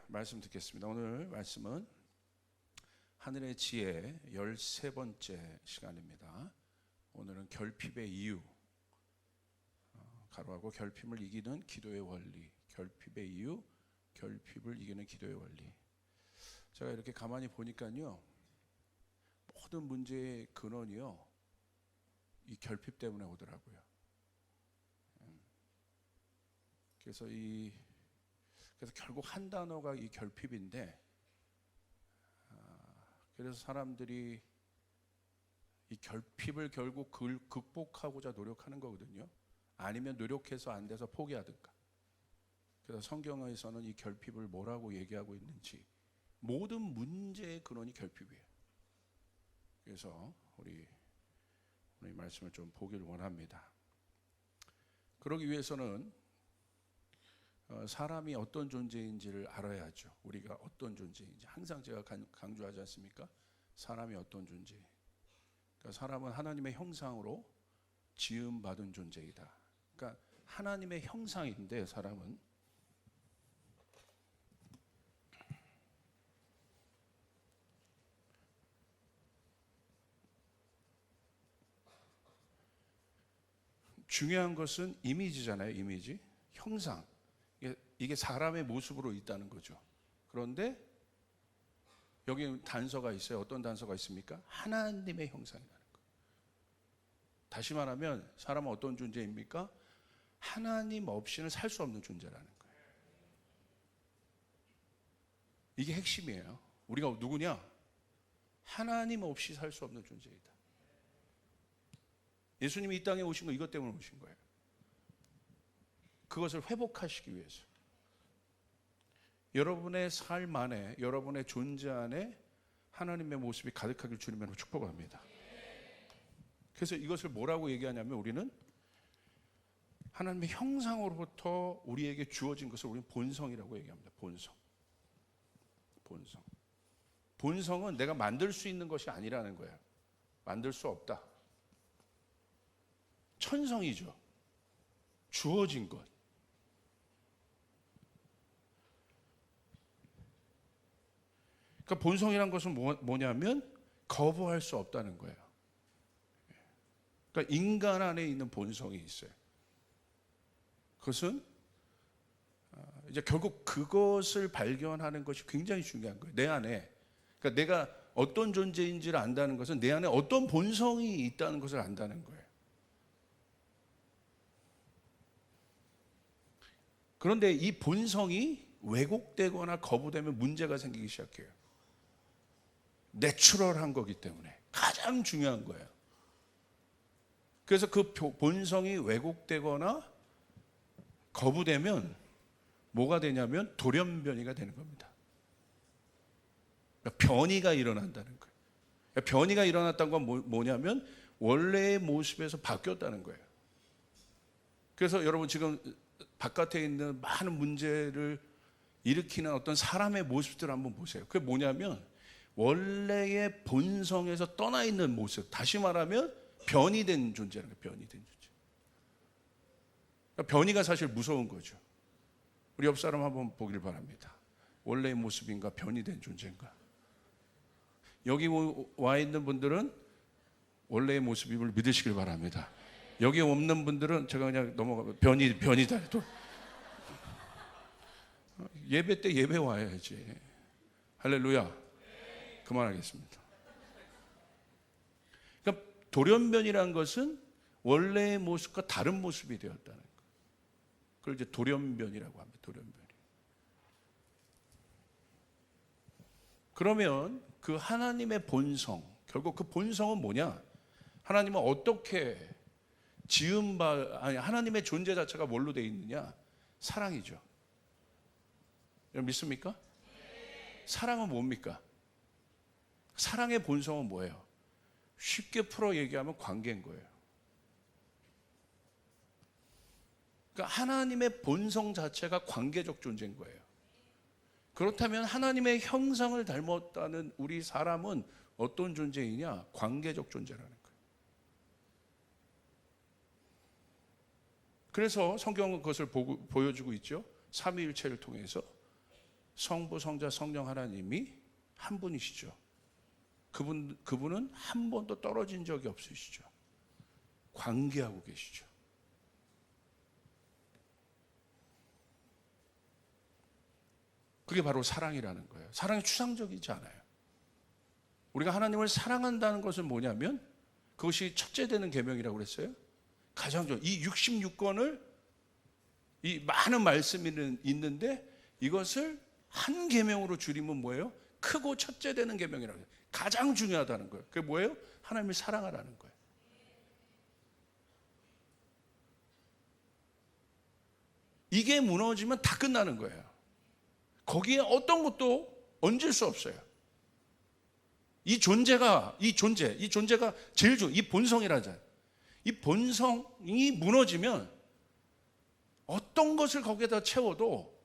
말씀 듣겠습니다. 오늘 말씀은 하늘의 지혜 13번째 시간입니다. 오늘은 결핍의 이유, 가로하고 결핍을 이기는 기도의 원리, 결핍의 이유, 결핍을 이기는 기도의 원리. 제가 이렇게 가만히 보니까요, 모든 문제의 근원이요, 이 결핍 때문에 오더라고요. 그래서 결국 한 단어가 이 결핍인데, 그래서 사람들이 이 결핍을 결국 극복하고자 노력하는 거거든요. 아니면 노력해서 안 돼서 포기하든가. 그래서 성경에서는 이 결핍을 뭐라고 얘기하고 있는지, 모든 문제의 근원이 결핍이에요. 그래서 우리 오늘 이 말씀을 좀 보기를 원합니다. 그러기 위해서는 사람이 어떤 존재인지를 알아야죠. 우리가 어떤 존재인지. 항상 제가 강조하지 않습니까? 사람이 어떤 존재. 그러니까 사람은 하나님의 형상으로 지음받은 존재이다. 그러니까 하나님의 형상인데, 사람은 중요한 것은 이미지잖아요. 이미지, 형상. 이게 사람의 모습으로 있다는 거죠. 그런데 여기 단서가 있어요. 어떤 단서가 있습니까? 하나님의 형상이라는 거. 다시 말하면 사람은 어떤 존재입니까? 하나님 없이는 살 수 없는 존재라는 거예요. 이게 핵심이에요. 우리가 누구냐? 하나님 없이 살 수 없는 존재이다. 예수님이 이 땅에 오신 거 이것 때문에 오신 거예요. 그것을 회복하시기 위해서. 여러분의 삶 안에, 여러분의 존재 안에 하나님의 모습이 가득하길 주님으로 축복합니다. 그래서 이것을 뭐라고 얘기하냐면, 우리는 하나님의 형상으로부터 우리에게 주어진 것을 우리는 본성이라고 얘기합니다. 본성. 본성은 내가 만들 수 있는 것이 아니라는 거예요. 만들 수 없다. 천성이죠. 주어진 것. 그러니까 본성이란 것은 뭐냐면 거부할 수 없다는 거예요. 그러니까 인간 안에 있는 본성이 있어요. 그것은 이제 결국 그것을 발견하는 것이 굉장히 중요한 거예요. 내 안에. 그러니까 내가 어떤 존재인지를 안다는 것은 내 안에 어떤 본성이 있다는 것을 안다는 거예요. 그런데 이 본성이 왜곡되거나 거부되면 문제가 생기기 시작해요. 내추럴한 거기 때문에 가장 중요한 거예요. 그래서 그 본성이 왜곡되거나 거부되면 뭐가 되냐면 돌연변이가 되는 겁니다. 그러니까 변이가 일어난다는 거예요. 그러니까 변이가 일어났다는 건 뭐냐면 원래의 모습에서 바뀌었다는 거예요. 그래서 여러분 지금 바깥에 있는 많은 문제를 일으키는 어떤 사람의 모습들을 한번 보세요. 그게 뭐냐면 원래의 본성에서 떠나 있는 모습, 다시 말하면 변이된 존재라는 거예요. 변이된 존재. 그러니까 변이가 사실 무서운 거죠. 우리 옆 사람 한번 보길 바랍니다. 원래의 모습인가 변이된 존재인가. 여기 와 있는 분들은 원래의 모습임을 믿으시길 바랍니다. 여기 없는 분들은 제가 그냥 넘어가 변이다. 또 예배 때 예배 와야지. 할렐루야. 그만하겠습니다. 그러니까 돌연변이라는 것은 원래의 모습과 다른 모습이 되었다는 거. 그걸 이제 돌연변이라고 합니다. 돌연변이. 그러면 그 하나님의 본성, 결국 그 본성은 뭐냐? 하나님은 어떻게 하나님의 존재 자체가 뭘로 되어 있느냐? 사랑이죠. 여러분 믿습니까? 사랑은 뭡니까? 사랑의 본성은 뭐예요? 쉽게 풀어 얘기하면 관계인 거예요. 그러니까 하나님의 본성 자체가 관계적 존재인 거예요. 그렇다면 하나님의 형상을 닮았다는 우리 사람은 어떤 존재이냐? 관계적 존재라는 거예요. 그래서 성경은 그것을 보여주고 있죠. 삼위일체를 통해서 성부, 성자, 성령 하나님이 한 분이시죠. 그분은 한 번도 떨어진 적이 없으시죠. 관계하고 계시죠. 그게 바로 사랑이라는 거예요. 사랑이 추상적이지 않아요. 우리가 하나님을 사랑한다는 것은 뭐냐면 그것이 첫째 되는 계명이라고 그랬어요. 가장 좋은 이 66권을 이 많은 말씀이 있는데 이것을 한 계명으로 줄이면 뭐예요? 크고 첫째 되는 계명이라고 해요. 가장 중요하다는 거예요. 그게 뭐예요? 하나님을 사랑하라는 거예요. 이게 무너지면 다 끝나는 거예요. 거기에 어떤 것도 얹을 수 없어요. 이 존재가 제일 좋은 이 본성이라잖아요. 이 본성이 무너지면 어떤 것을 거기에다 채워도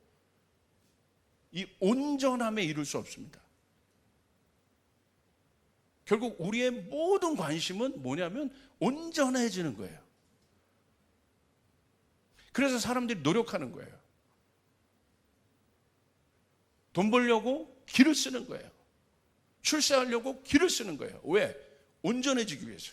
이 온전함에 이룰 수 없습니다. 결국 우리의 모든 관심은 뭐냐면 온전해지는 거예요. 그래서 사람들이 노력하는 거예요. 돈 벌려고 기를 쓰는 거예요. 출세하려고 기를 쓰는 거예요. 왜? 온전해지기 위해서.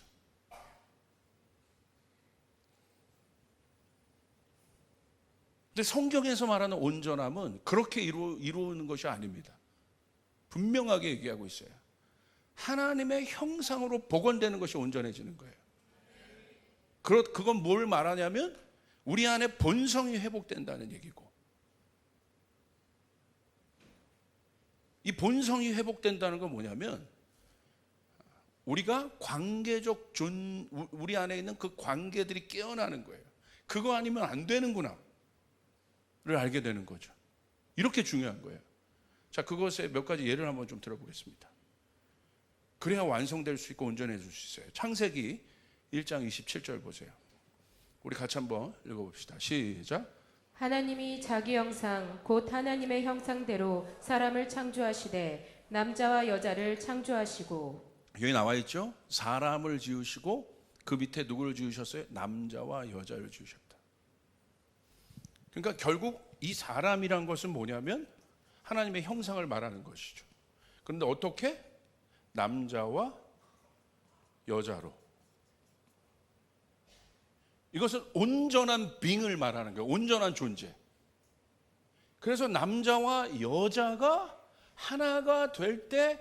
근데 성경에서 말하는 온전함은 그렇게 이루는 것이 아닙니다. 분명하게 얘기하고 있어요. 하나님의 형상으로 복원되는 것이 온전해지는 거예요. 그건 뭘 말하냐면 우리 안에 본성이 회복된다는 얘기고, 이 본성이 회복된다는 건 뭐냐면 우리가 우리 안에 있는 그 관계들이 깨어나는 거예요. 그거 아니면 안 되는구나 를 알게 되는 거죠. 이렇게 중요한 거예요. 자, 그것의 몇 가지 예를 한번 좀 들어보겠습니다. 그래야 완성될 수 있고 온전해질 수 있어요. 창세기 1장 27절 보세요. 우리 같이 한번 읽어봅시다. 시작. 하나님이 자기 형상 곧 하나님의 형상대로 사람을 창조하시되 남자와 여자를 창조하시고. 여기 나와 있죠. 사람을 지으시고 그 밑에 누구를 지으셨어요? 남자와 여자를 지으셨다. 그러니까 결국 이 사람이란 것은 뭐냐면 하나님의 형상을 말하는 것이죠. 그런데 어떻게? 남자와 여자로. 이것은 온전한 being을 말하는 거예요. 온전한 존재. 그래서 남자와 여자가 하나가 될 때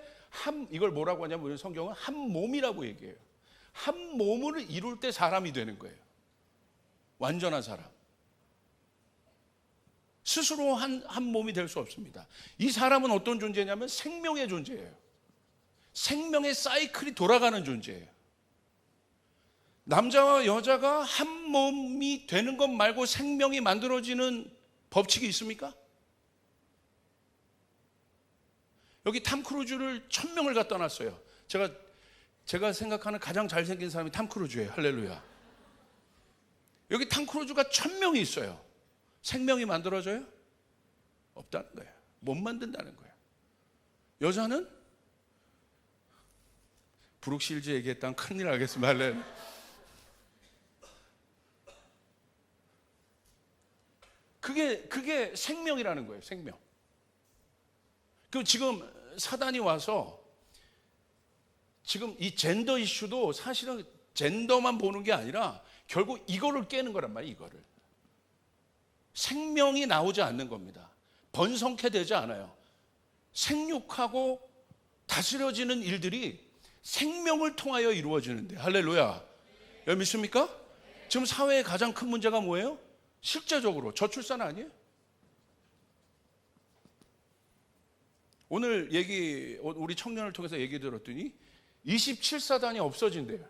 이걸 뭐라고 하냐면 우리 성경은 한 몸이라고 얘기해요. 한 몸을 이룰 때 사람이 되는 거예요. 완전한 사람. 스스로 한 몸이 될 수 없습니다. 이 사람은 어떤 존재냐면 생명의 존재예요. 생명의 사이클이 돌아가는 존재예요. 남자와 여자가 한 몸이 되는 것 말고 생명이 만들어지는 법칙이 있습니까? 여기 탐 크루즈를 1000명을 갖다 놨어요. 제가 생각하는 가장 잘생긴 사람이 탐 크루즈예요. 할렐루야. 여기 탐 크루즈가 1000명이 있어요. 생명이 만들어져요? 없다는 거예요. 못 만든다는 거예요. 여자는 브룩실즈 얘기했다면 큰일 나겠습니다. 할렐루야. 그게 생명이라는 거예요. 생명. 그 지금 사단이 와서 지금 이 젠더 이슈도 사실은 젠더만 보는 게 아니라 결국 이거를 깨는 거란 말이에요. 이거를. 생명이 나오지 않는 겁니다. 번성케 되지 않아요. 생육하고 다스려지는 일들이 생명을 통하여 이루어지는데. 할렐루야. 여러분 믿습니까? 지금 사회의 가장 큰 문제가 뭐예요? 실제적으로 저출산 아니에요? 오늘 우리 청년을 통해서 얘기 들었더니 27사단이 없어진대요.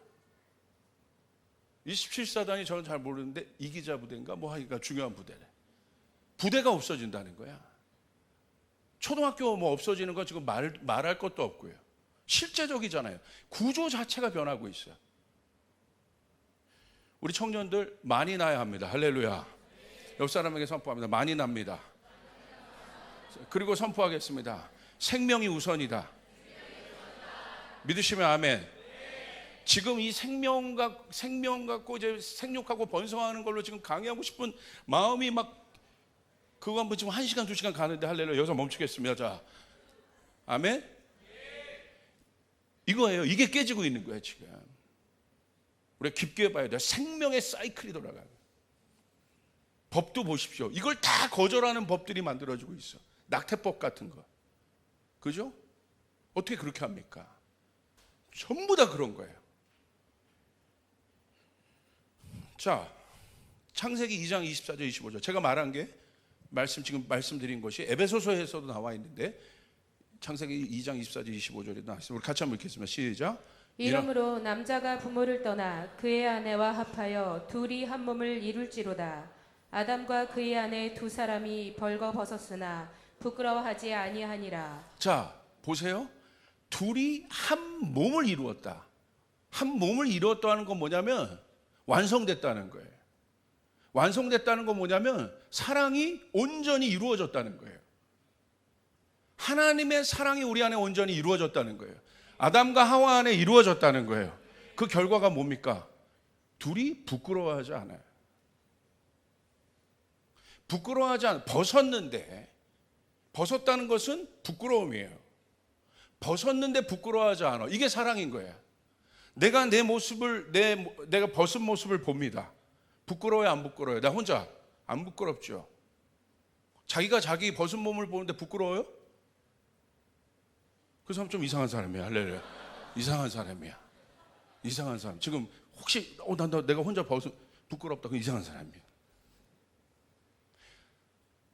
27사단이 저는 잘 모르는데 이기자 부대인가 뭐 하니까 중요한 부대래. 부대가 없어진다는 거야. 초등학교 뭐 없어지는 건 지금 말할 것도 없고요. 실제적이잖아요. 구조 자체가 변하고 있어요. 우리 청년들 많이 나야 합니다. 할렐루야. 옆 사람에게 선포합니다. 많이 납니다. 그리고 선포하겠습니다. 생명이 우선이다. 믿으시면 아멘. 지금 이 생명 갖고 이제 생육하고 번성하는 걸로 지금 강의하고 싶은 마음이 막 그거 한번 지금 1시간 2시간 가는데 할렐루야. 여기서 멈추겠습니다. 자, 아멘. 이거예요. 이게 깨지고 있는 거예요 지금. 우리가 깊게 봐야 돼요. 생명의 사이클이 돌아가요. 법도 보십시오. 이걸 다 거절하는 법들이 만들어지고 있어. 낙태법 같은 거. 그죠? 어떻게 그렇게 합니까? 전부 다 그런 거예요. 자, 창세기 2장 24절 25절. 제가 말한 게 지금 말씀드린 것이 에베소서에서도 나와 있는데 창세기 2장 24절 25절에 나와 있습니다. 우리 같이 한번 읽겠습니다. 시작. 이러므로 남자가 부모를 떠나 그의 아내와 합하여 둘이 한 몸을 이룰지로다. 아담과 그의 아내 두 사람이 벌거벗었으나 부끄러워하지 아니하니라. 자, 보세요. 둘이 한 몸을 이루었다. 한 몸을 이루었다는 건 뭐냐면 완성됐다는 거예요. 완성됐다는 건 뭐냐면 사랑이 온전히 이루어졌다는 거예요. 하나님의 사랑이 우리 안에 온전히 이루어졌다는 거예요. 아담과 하와 안에 이루어졌다는 거예요. 그 결과가 뭡니까? 둘이 부끄러워하지 않아요. 부끄러워하지 않아요. 벗었다는 것은 부끄러움이에요. 벗었는데 부끄러워하지 않아. 이게 사랑인 거예요. 내가 내 모습을 내가 벗은 모습을 봅니다. 부끄러워요, 안 부끄러워요? 나 혼자 안 부끄럽죠. 자기가 자기 벗은 몸을 보는데 부끄러워요? 그 사람 좀 이상한 사람이야. 할렐루야. 이상한 사람이야. 이상한 사람. 지금 혹시 내가 혼자 벗은 부끄럽다. 그 이상한 사람이야.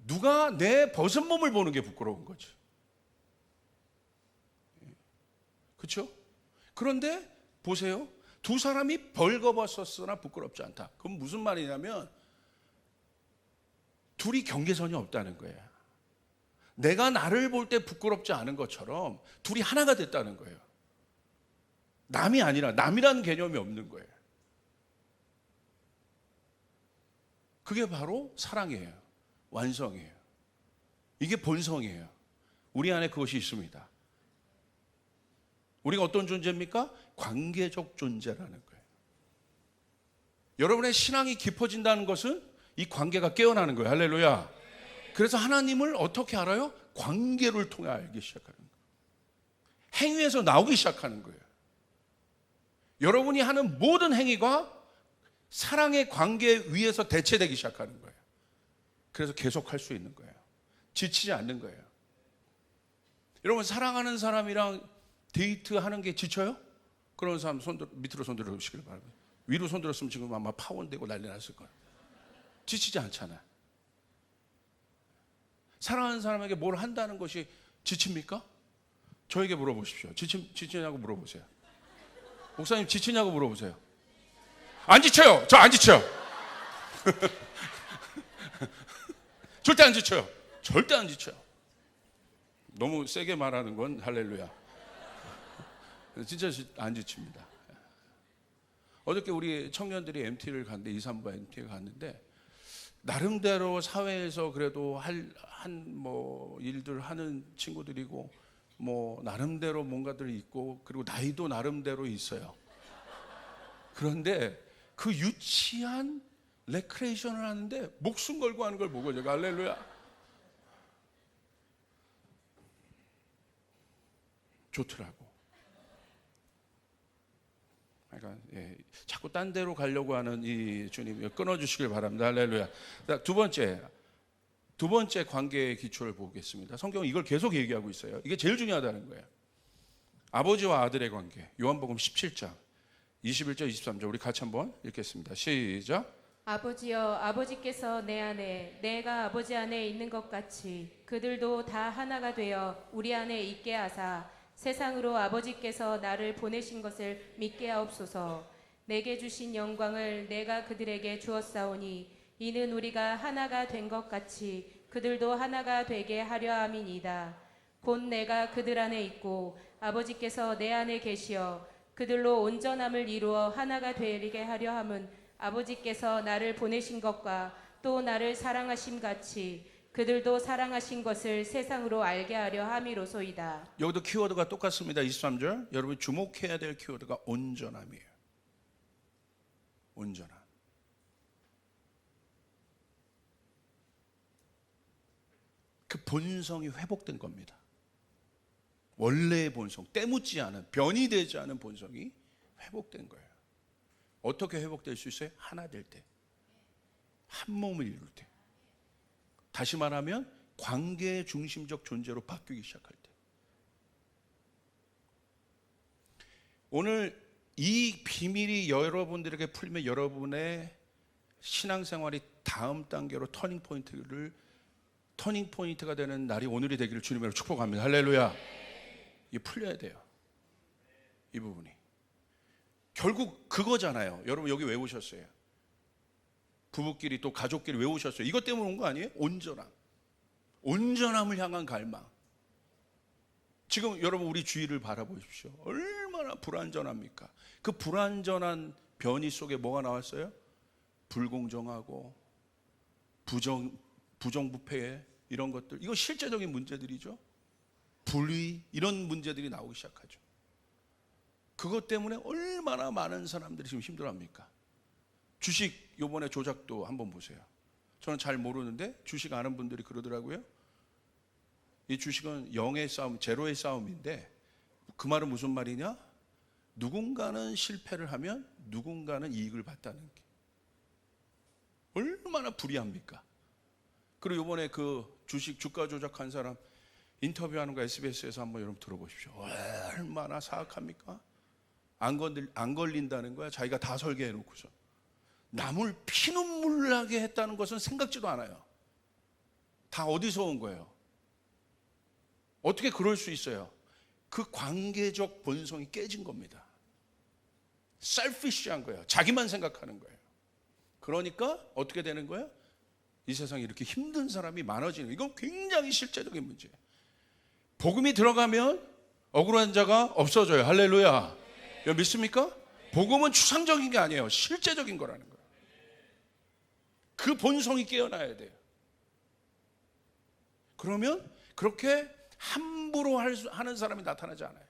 누가 내 벗은 몸을 보는 게 부끄러운 거죠. 그렇죠? 그런데 보세요. 두 사람이 벌거벗었으나 부끄럽지 않다. 그건 무슨 말이냐면 둘이 경계선이 없다는 거예요. 내가 나를 볼 때 부끄럽지 않은 것처럼 둘이 하나가 됐다는 거예요. 남이 아니라 남이라는 개념이 없는 거예요. 그게 바로 사랑이에요. 완성이에요. 이게 본성이에요. 우리 안에 그것이 있습니다. 우리가 어떤 존재입니까? 관계적 존재라는 거예요. 여러분의 신앙이 깊어진다는 것은 이 관계가 깨어나는 거예요. 할렐루야. 그래서 하나님을 어떻게 알아요? 관계를 통해 알기 시작하는 거예요. 행위에서 나오기 시작하는 거예요. 여러분이 하는 모든 행위가 사랑의 관계 위에서 대체되기 시작하는 거예요. 그래서 계속 할 수 있는 거예요. 지치지 않는 거예요. 여러분 사랑하는 사람이랑 데이트하는 게 지쳐요? 그런 사람 밑으로 손 들어주시길 바랍니다. 위로 손 들었으면 지금 아마 파혼되고 난리 났을 거예요. 지치지 않잖아요. 사랑하는 사람에게 뭘 한다는 것이 지칩니까? 저에게 물어보십시오. 지치냐고 물어보세요. 목사님 지치냐고 물어보세요. 안 지쳐요. 저 안 지쳐요. 절대 안 지쳐요. 절대 안 지쳐요. 너무 세게 말하는 건 할렐루야. 진짜 안 지칩니다. 어저께 우리 청년들이 MT를 갔는데 2, 3부 MT를 갔는데 나름대로 사회에서 그래도 뭐 일들 하는 친구들이고 뭐 나름대로 뭔가들이 있고 그리고 나이도 나름대로 있어요. 그런데 그 유치한 레크레이션을 하는데 목숨 걸고 하는 걸 보고 제가 할렐루야. 좋더라고. 그러니까 자꾸 딴 데로 가려고 하는 이 주님 끊어주시길 바랍니다. 할렐루야. 두 번째 관계의 기초를 보겠습니다. 성경은 이걸 계속 얘기하고 있어요. 이게 제일 중요하다는 거예요. 아버지와 아들의 관계. 요한복음 17장 21절 23절 우리 같이 한번 읽겠습니다. 시작. 아버지여, 아버지께서 내 안에 내가 아버지 안에 있는 것 같이 그들도 다 하나가 되어 우리 안에 있게 하사 세상으로 아버지께서 나를 보내신 것을 믿게 하옵소서. 내게 주신 영광을 내가 그들에게 주었사오니 이는 우리가 하나가 된 것 같이 그들도 하나가 되게 하려 함이니이다. 곧 내가 그들 안에 있고 아버지께서 내 안에 계시어 그들로 온전함을 이루어 하나가 되게 하려 함은 아버지께서 나를 보내신 것과 또 나를 사랑하심 같이 그들도 사랑하신 것을 세상으로 알게 하려 함이로소이다. 여기도 키워드가 똑같습니다. 23절. 여러분 주목해야 될 키워드가 온전함이에요. 온전함. 본성이 회복된 겁니다. 원래의 본성, 때묻지 않은, 변이 되지 않은 본성이 회복된 거예요. 어떻게 회복될 수 있어요? 하나 될 때, 한 몸을 이룰 때. 다시 말하면 관계 중심적 존재로 바뀌기 시작할 때. 오늘 이 비밀이 여러분들에게 풀리면 여러분의 신앙생활이 다음 단계로 터닝 포인트가 되는 날이 오늘이 되기를 주님으로 축복합니다. 할렐루야. 이게 풀려야 돼요. 이 부분이. 결국 그거잖아요. 여러분 여기 왜 오셨어요? 부부끼리 또 가족끼리 왜 오셨어요? 이것 때문에 온 거 아니에요? 온전함을 향한 갈망. 지금 여러분 우리 주위를 바라보십시오. 얼마나 불완전합니까? 그 불완전한 변이 속에 뭐가 나왔어요? 불공정하고 부정부패 이런 것들. 이거 실제적인 문제들이죠. 불의 이런 문제들이 나오기 시작하죠. 그것 때문에 얼마나 많은 사람들이 지금 힘들어합니까? 주식 요번에 조작도 한번 보세요. 저는 잘 모르는데 주식 아는 분들이 그러더라고요. 이 주식은 0의 싸움, 제로의 싸움인데 그 말은 무슨 말이냐? 누군가는 실패를 하면 누군가는 이익을 봤다는 게 얼마나 불이합니까? 그리고 이번에 그 주식 주가 조작한 사람 인터뷰하는 거 SBS에서 한번 여러분 들어보십시오. 얼마나 사악합니까? 안 걸린다는 거야. 자기가 다 설계해 놓고서 남을 피눈물 나게 했다는 것은 생각지도 않아요. 다 어디서 온 거예요? 어떻게 그럴 수 있어요? 그 관계적 본성이 깨진 겁니다. 셀피시한 거예요. 자기만 생각하는 거예요. 그러니까 어떻게 되는 거예요? 이 세상에 이렇게 힘든 사람이 많아지는, 이건 굉장히 실제적인 문제예요. 복음이 들어가면 억울한 자가 없어져요. 할렐루야. 여러분 믿습니까? 복음은 추상적인 게 아니에요. 실제적인 거라는 거예요. 그 본성이 깨어나야 돼요. 그러면 그렇게 함부로 하는 사람이 나타나지 않아요.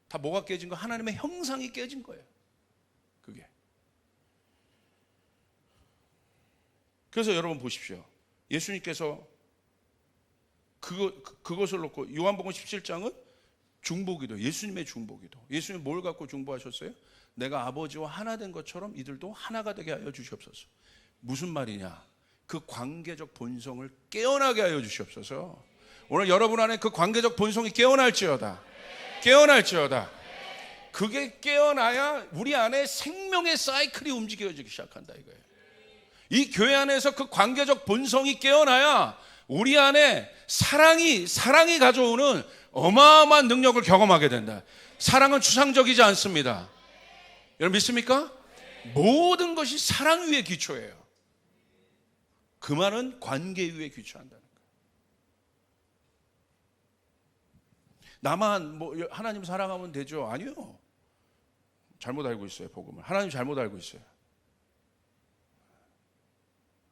다 뭐가 깨진 거? 하나님의 형상이 깨진 거예요. 그게. 그래서 여러분 보십시오. 예수님께서 그것을 놓고 요한복음 17장은 중보기도, 예수님의 중보기도. 예수님 뭘 갖고 중보하셨어요? 내가 아버지와 하나 된 것처럼 이들도 하나가 되게 하여 주시옵소서. 무슨 말이냐? 그 관계적 본성을 깨어나게 하여 주시옵소서. 오늘 여러분 안에 그 관계적 본성이 깨어날지어다. 그게 깨어나야 우리 안에 생명의 사이클이 움직여지기 시작한다 이거예요. 이 교회 안에서 그 관계적 본성이 깨어나야 우리 안에 사랑이 가져오는 어마어마한 능력을 경험하게 된다. 사랑은 추상적이지 않습니다. 여러분 믿습니까? 모든 것이 사랑 위에 기초예요. 그 말은 관계 위에 기초한다는 거예요. 나만 하나님 사랑하면 되죠? 아니요. 잘못 알고 있어요. 복음을. 하나님 잘못 알고 있어요.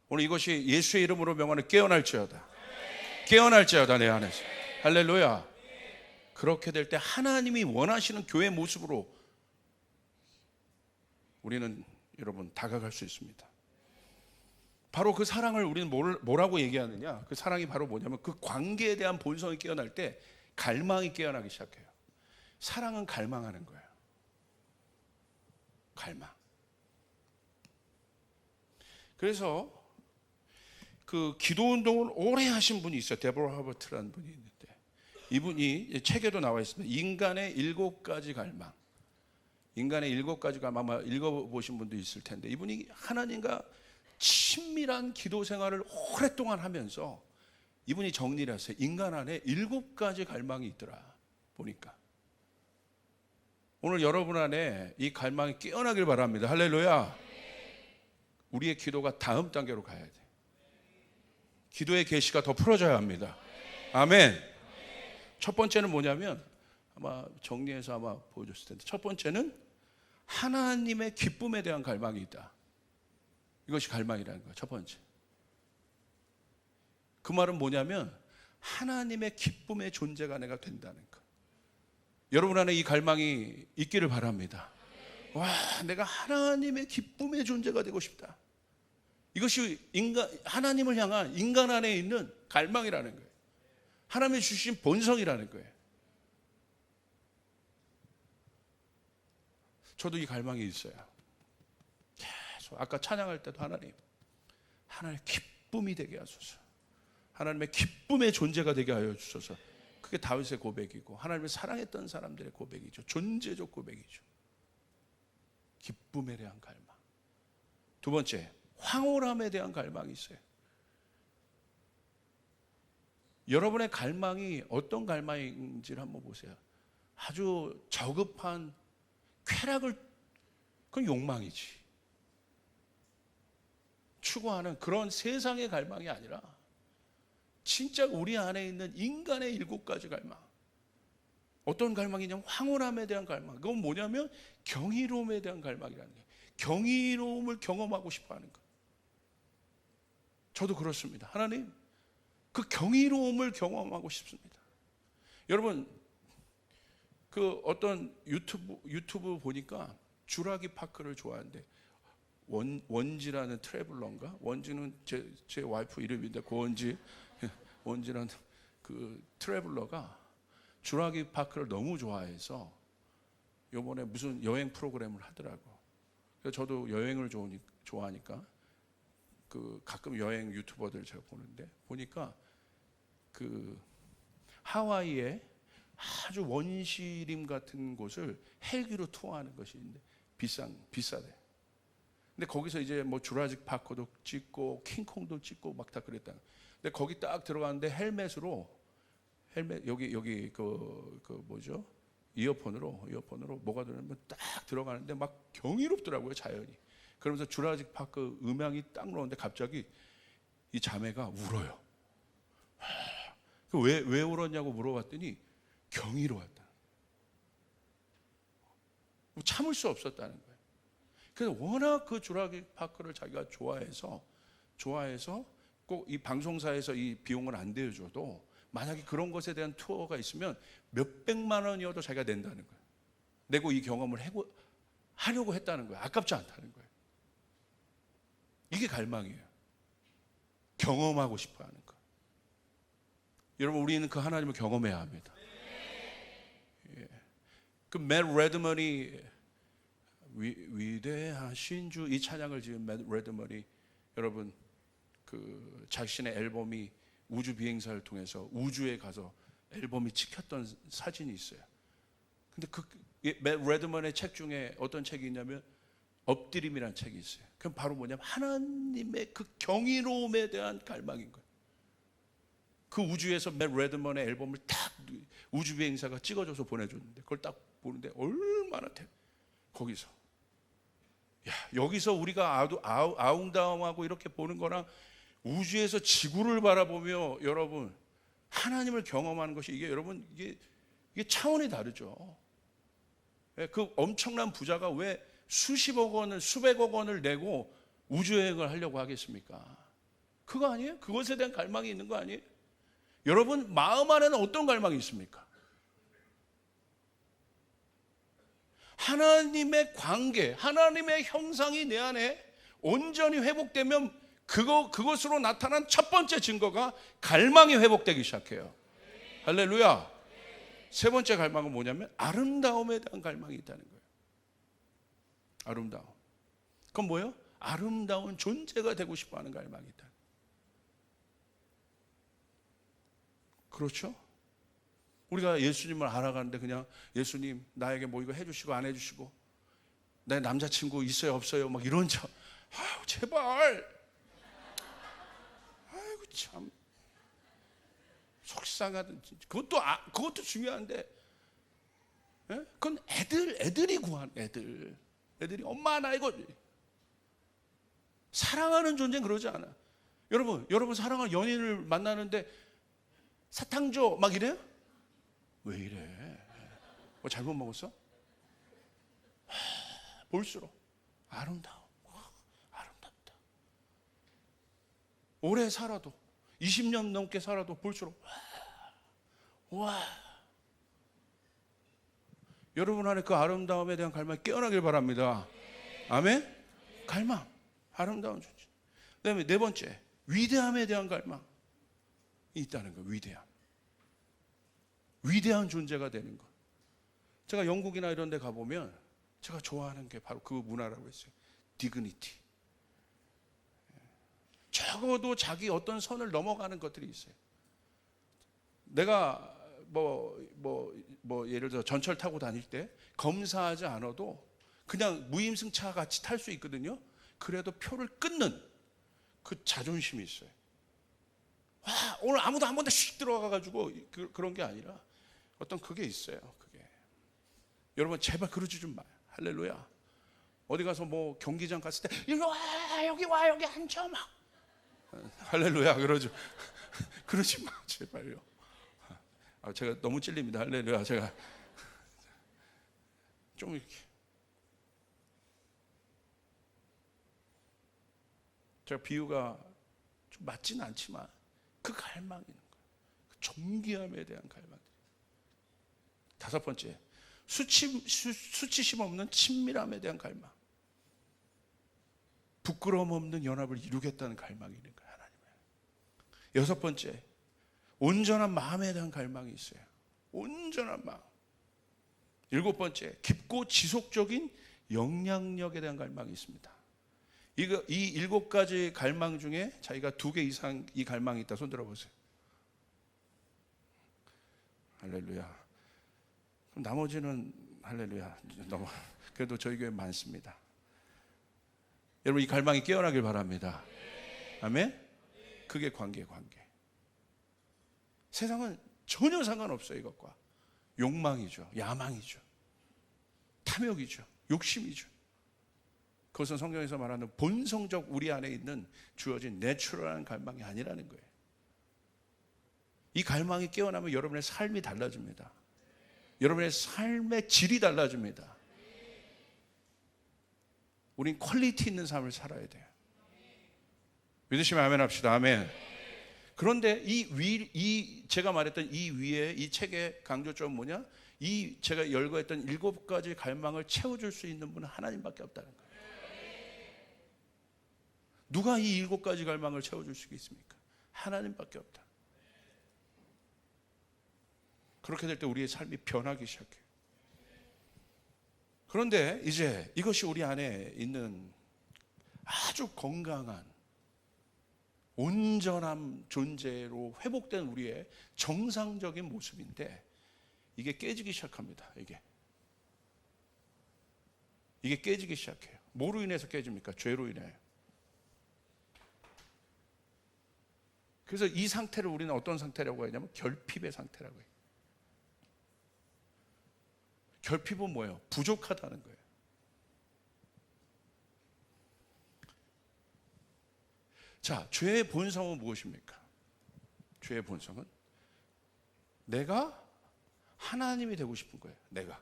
오늘 이것이 예수의 이름으로 명하는 깨어날지어다 내 안에서. 할렐루야. 그렇게 될 때 하나님이 원하시는 교회 모습으로 우리는 여러분 다가갈 수 있습니다. 바로 그 사랑을 우리는 뭐라고 얘기하느냐? 그 사랑이 바로 뭐냐면 그 관계에 대한 본성이 깨어날 때 갈망이 깨어나기 시작해요. 사랑은 갈망하는 거예요. 갈망. 그래서 그 기도 운동을 오래 하신 분이 있어요. 데보라 하버트라는 분이 있는데 이분이 책에도 나와 있습니다. 인간의 7가지 갈망. 인간의 7가지 갈망 아마 읽어보신 분도 있을 텐데 이분이 하나님과 친밀한 기도 생활을 오랫동안 하면서 이분이 정리를 했어요. 인간 안에 7가지 갈망이 있더라 보니까. 오늘 여러분 안에 이 갈망이 깨어나길 바랍니다. 할렐루야. 우리의 기도가 다음 단계로 가야 돼. 기도의 계시가 더 풀어져야 합니다. 아멘. 첫 번째는 뭐냐면 아마 정리해서 아마 보여줬을 텐데 첫 번째는 하나님의 기쁨에 대한 갈망이 있다. 이것이 갈망이라는 거예요. 첫 번째. 그 말은 뭐냐면 하나님의 기쁨의 존재가 내가 된다는 거. 여러분 안에 이 갈망이 있기를 바랍니다. 와, 내가 하나님의 기쁨의 존재가 되고 싶다. 이것이 하나님을 향한 인간 안에 있는 갈망이라는 거예요. 하나님이 주신 본성이라는 거예요. 저도 이 갈망이 있어요. 계속 아까 찬양할 때도 하나님의 기쁨이 되게 하소서. 하나님의 기쁨의 존재가 되게 하여 주소서. 그게 다윗의 고백이고 하나님을 사랑했던 사람들의 고백이죠. 존재적 고백이죠. 기쁨에 대한 갈망. 두 번째, 황홀함에 대한 갈망이 있어요. 여러분의 갈망이 어떤 갈망인지를 한번 보세요. 아주 저급한 쾌락을, 그건 욕망이지. 추구하는 그런 세상의 갈망이 아니라 진짜 우리 안에 있는 인간의 7가지 갈망. 어떤 갈망이냐면 황홀함에 대한 갈망. 그건 뭐냐면 경이로움에 대한 갈망이라는 거예요. 경이로움을 경험하고 싶어 하는 거예요. 저도 그렇습니다. 하나님, 그 경이로움을 경험하고 싶습니다. 여러분, 그 어떤 유튜브 보니까 주라기 파크를 좋아하는데 원지라는 트래블러인가? 원지는 제 와이프 이름인데 원지라는 그 트래블러가 주라기 파크를 너무 좋아해서 요번에 무슨 여행 프로그램을 하더라고. 그래서 저도 여행을 좋아하니까 그 가끔 여행 유튜버들 제가 보는데 보니까 그 하와이에 아주 원시림 같은 곳을 헬기로 투어하는 것이 있는데 비싸대. 근데 거기서 이제 뭐 주라직 파크도 찍고 킹콩도 찍고 막 다 그랬다. 근데 거기 딱 들어가는데 헬멧 여기 그 뭐죠? 이어폰으로 뭐가 들어가면 딱 들어가는데 막 경이롭더라고요, 자연이. 그러면서 주라직 파크 음향이 딱 나오는데 갑자기 이 자매가 울어요. 왜 울었냐고 물어봤더니 경이로웠다. 참을 수 없었다는 거예요. 그래서 워낙 그 주라기 파크를 자기가 좋아해서 꼭 이 방송사에서 이 비용을 안 대줘도 만약에 그런 것에 대한 투어가 있으면 몇백만 원이어도 자기가 낸다는 거예요. 내고 이 경험을 하려고 했다는 거예요. 아깝지 않다는 거예요. 이게 갈망이에요. 경험하고 싶어 하는 거. 여러분, 우리는 그 하나님을 경험해야 합니다. 예. 그 맷 레드먼이 위대하신 주, 이 찬양을 지은 맷 레드먼이 여러분 그 자신의 앨범이 우주 비행사를 통해서 우주에 가서 앨범이 찍혔던 사진이 있어요. 근데 그 맷 레드먼의 책 중에 어떤 책이 있냐면 엎드림이라는 책이 있어요. 그럼 바로 뭐냐면 하나님의 그 경이로움에 대한 갈망인 거예요. 그 우주에서 맷 레드먼의 앨범을 딱 우주 비행사가 찍어줘서 보내줬는데 그걸 딱 보는데 얼마나 거기서 여기서 우리가 아웅다웅하고 이렇게 보는 거랑 우주에서 지구를 바라보며 여러분 하나님을 경험하는 것이 이게 차원이 다르죠. 그 엄청난 부자가 왜 수십억 원을 수백억 원을 내고 우주여행을 하려고 하겠습니까? 그거 아니에요? 그것에 대한 갈망이 있는 거 아니에요? 여러분 마음 안에는 어떤 갈망이 있습니까? 하나님의 관계, 하나님의 형상이 내 안에 온전히 회복되면 그것으로 나타난 첫 번째 증거가 갈망이 회복되기 시작해요. 할렐루야. 세 번째 갈망은 뭐냐면 아름다움에 대한 갈망이 있다는 거예요. 아름다움. 그건 뭐예요? 아름다운 존재가 되고 싶어 하는 갈망이 있다. 그렇죠? 우리가 예수님을 알아가는데 그냥 예수님 나에게 뭐 이거 해주시고 안 해주시고 내 남자친구 있어요 없어요 막 이런 아유 제발 아이고 참 속상하던 그것도 중요한데 그건 애들이 구한 애들이 엄마 나 이거 사랑하는 존재는 그러지 않아. 여러분 사랑하는 연인을 만나는데 사탕 줘 막 이래요? 왜 이래? 뭐 잘못 먹었어? 볼수록 아름답다. 오래 살아도 20년 넘게 살아도 볼수록 와. 여러분 안에 그 아름다움에 대한 갈망이 깨어나길 바랍니다. 아멘? 갈망, 아름다운 존재. 그다음에 네 번째, 위대함에 대한 갈망이 있다는 거예요. 위대함. 위대한 존재가 되는 것. 제가 영국이나 이런 데 가보면 제가 좋아하는 게 바로 그 문화라고 했어요. 디그니티. 적어도 자기 어떤 선을 넘어가는 것들이 있어요. 내가 예를 들어 전철 타고 다닐 때 검사하지 않아도 그냥 무임승차 같이 탈 수 있거든요. 그래도 표를 끊는 그 자존심이 있어요. 와, 오늘 아무도 한 번도 씩 들어가가지고 그런 게 아니라 어떤 그게 있어요. 그게. 여러분 제발 그러지 좀 마요. 할렐루야. 어디 가서 뭐 경기장 갔을 때 여기 와 여기 앉아 막 할렐루야 그러죠. 그러지 마 제발요. 제가 너무 찔립니다. 할렐루야. 제가 좀 이렇게 제가 비유가 좀 맞지는 않지만 그 갈망이 있는 거예요. 그 존귀함에 대한 갈망. 5번째, 수치심 없는 친밀함에 대한 갈망. 부끄러움 없는 연합을 이루겠다는 갈망이 있는 거예요. 하나님의. 6번째, 온전한 마음에 대한 갈망이 있어요. 온전한 마음. 7번째, 깊고 지속적인 영향력에 대한 갈망이 있습니다. 이 7가지 갈망 중에 자기가 2개 이상 이 갈망이 있다. 손 들어보세요. 할렐루야. 그럼 나머지는 할렐루야. 그래도 저희 교회 많습니다. 여러분 이 갈망이 깨어나길 바랍니다. 아멘. 그게 관계. 세상은 전혀 상관없어요. 이것과 욕망이죠, 야망이죠, 탐욕이죠, 욕심이죠. 그것은 성경에서 말하는 본성적 우리 안에 있는 주어진 내추럴한 갈망이 아니라는 거예요. 이 갈망이 깨어나면 여러분의 삶이 달라집니다. 여러분의 삶의 질이 달라집니다. 우린 퀄리티 있는 삶을 살아야 돼요. 믿으시면 아멘 합시다. 아멘. 그런데 제가 말했던 이 위에 이 책의 강조점은 뭐냐? 제가 열거했던 7가지 갈망을 채워줄 수 있는 분은 하나님밖에 없다는 거예요. 누가 이 7가지 갈망을 채워줄 수 있습니까? 하나님밖에 없다. 그렇게 될 때 우리의 삶이 변하기 시작해요. 그런데 이제 이것이 우리 안에 있는 아주 건강한 온전한 존재로 회복된 우리의 정상적인 모습인데 이게 깨지기 시작합니다. 이게 깨지기 시작해요. 뭐로 인해서 깨집니까? 죄로 인해요. 그래서 이 상태를 우리는 어떤 상태라고 하냐면 결핍의 상태라고 해요. 결핍은 뭐예요? 부족하다는 거예요. 자, 죄의 본성은 무엇입니까? 죄의 본성은 내가 하나님이 되고 싶은 거예요. 내가.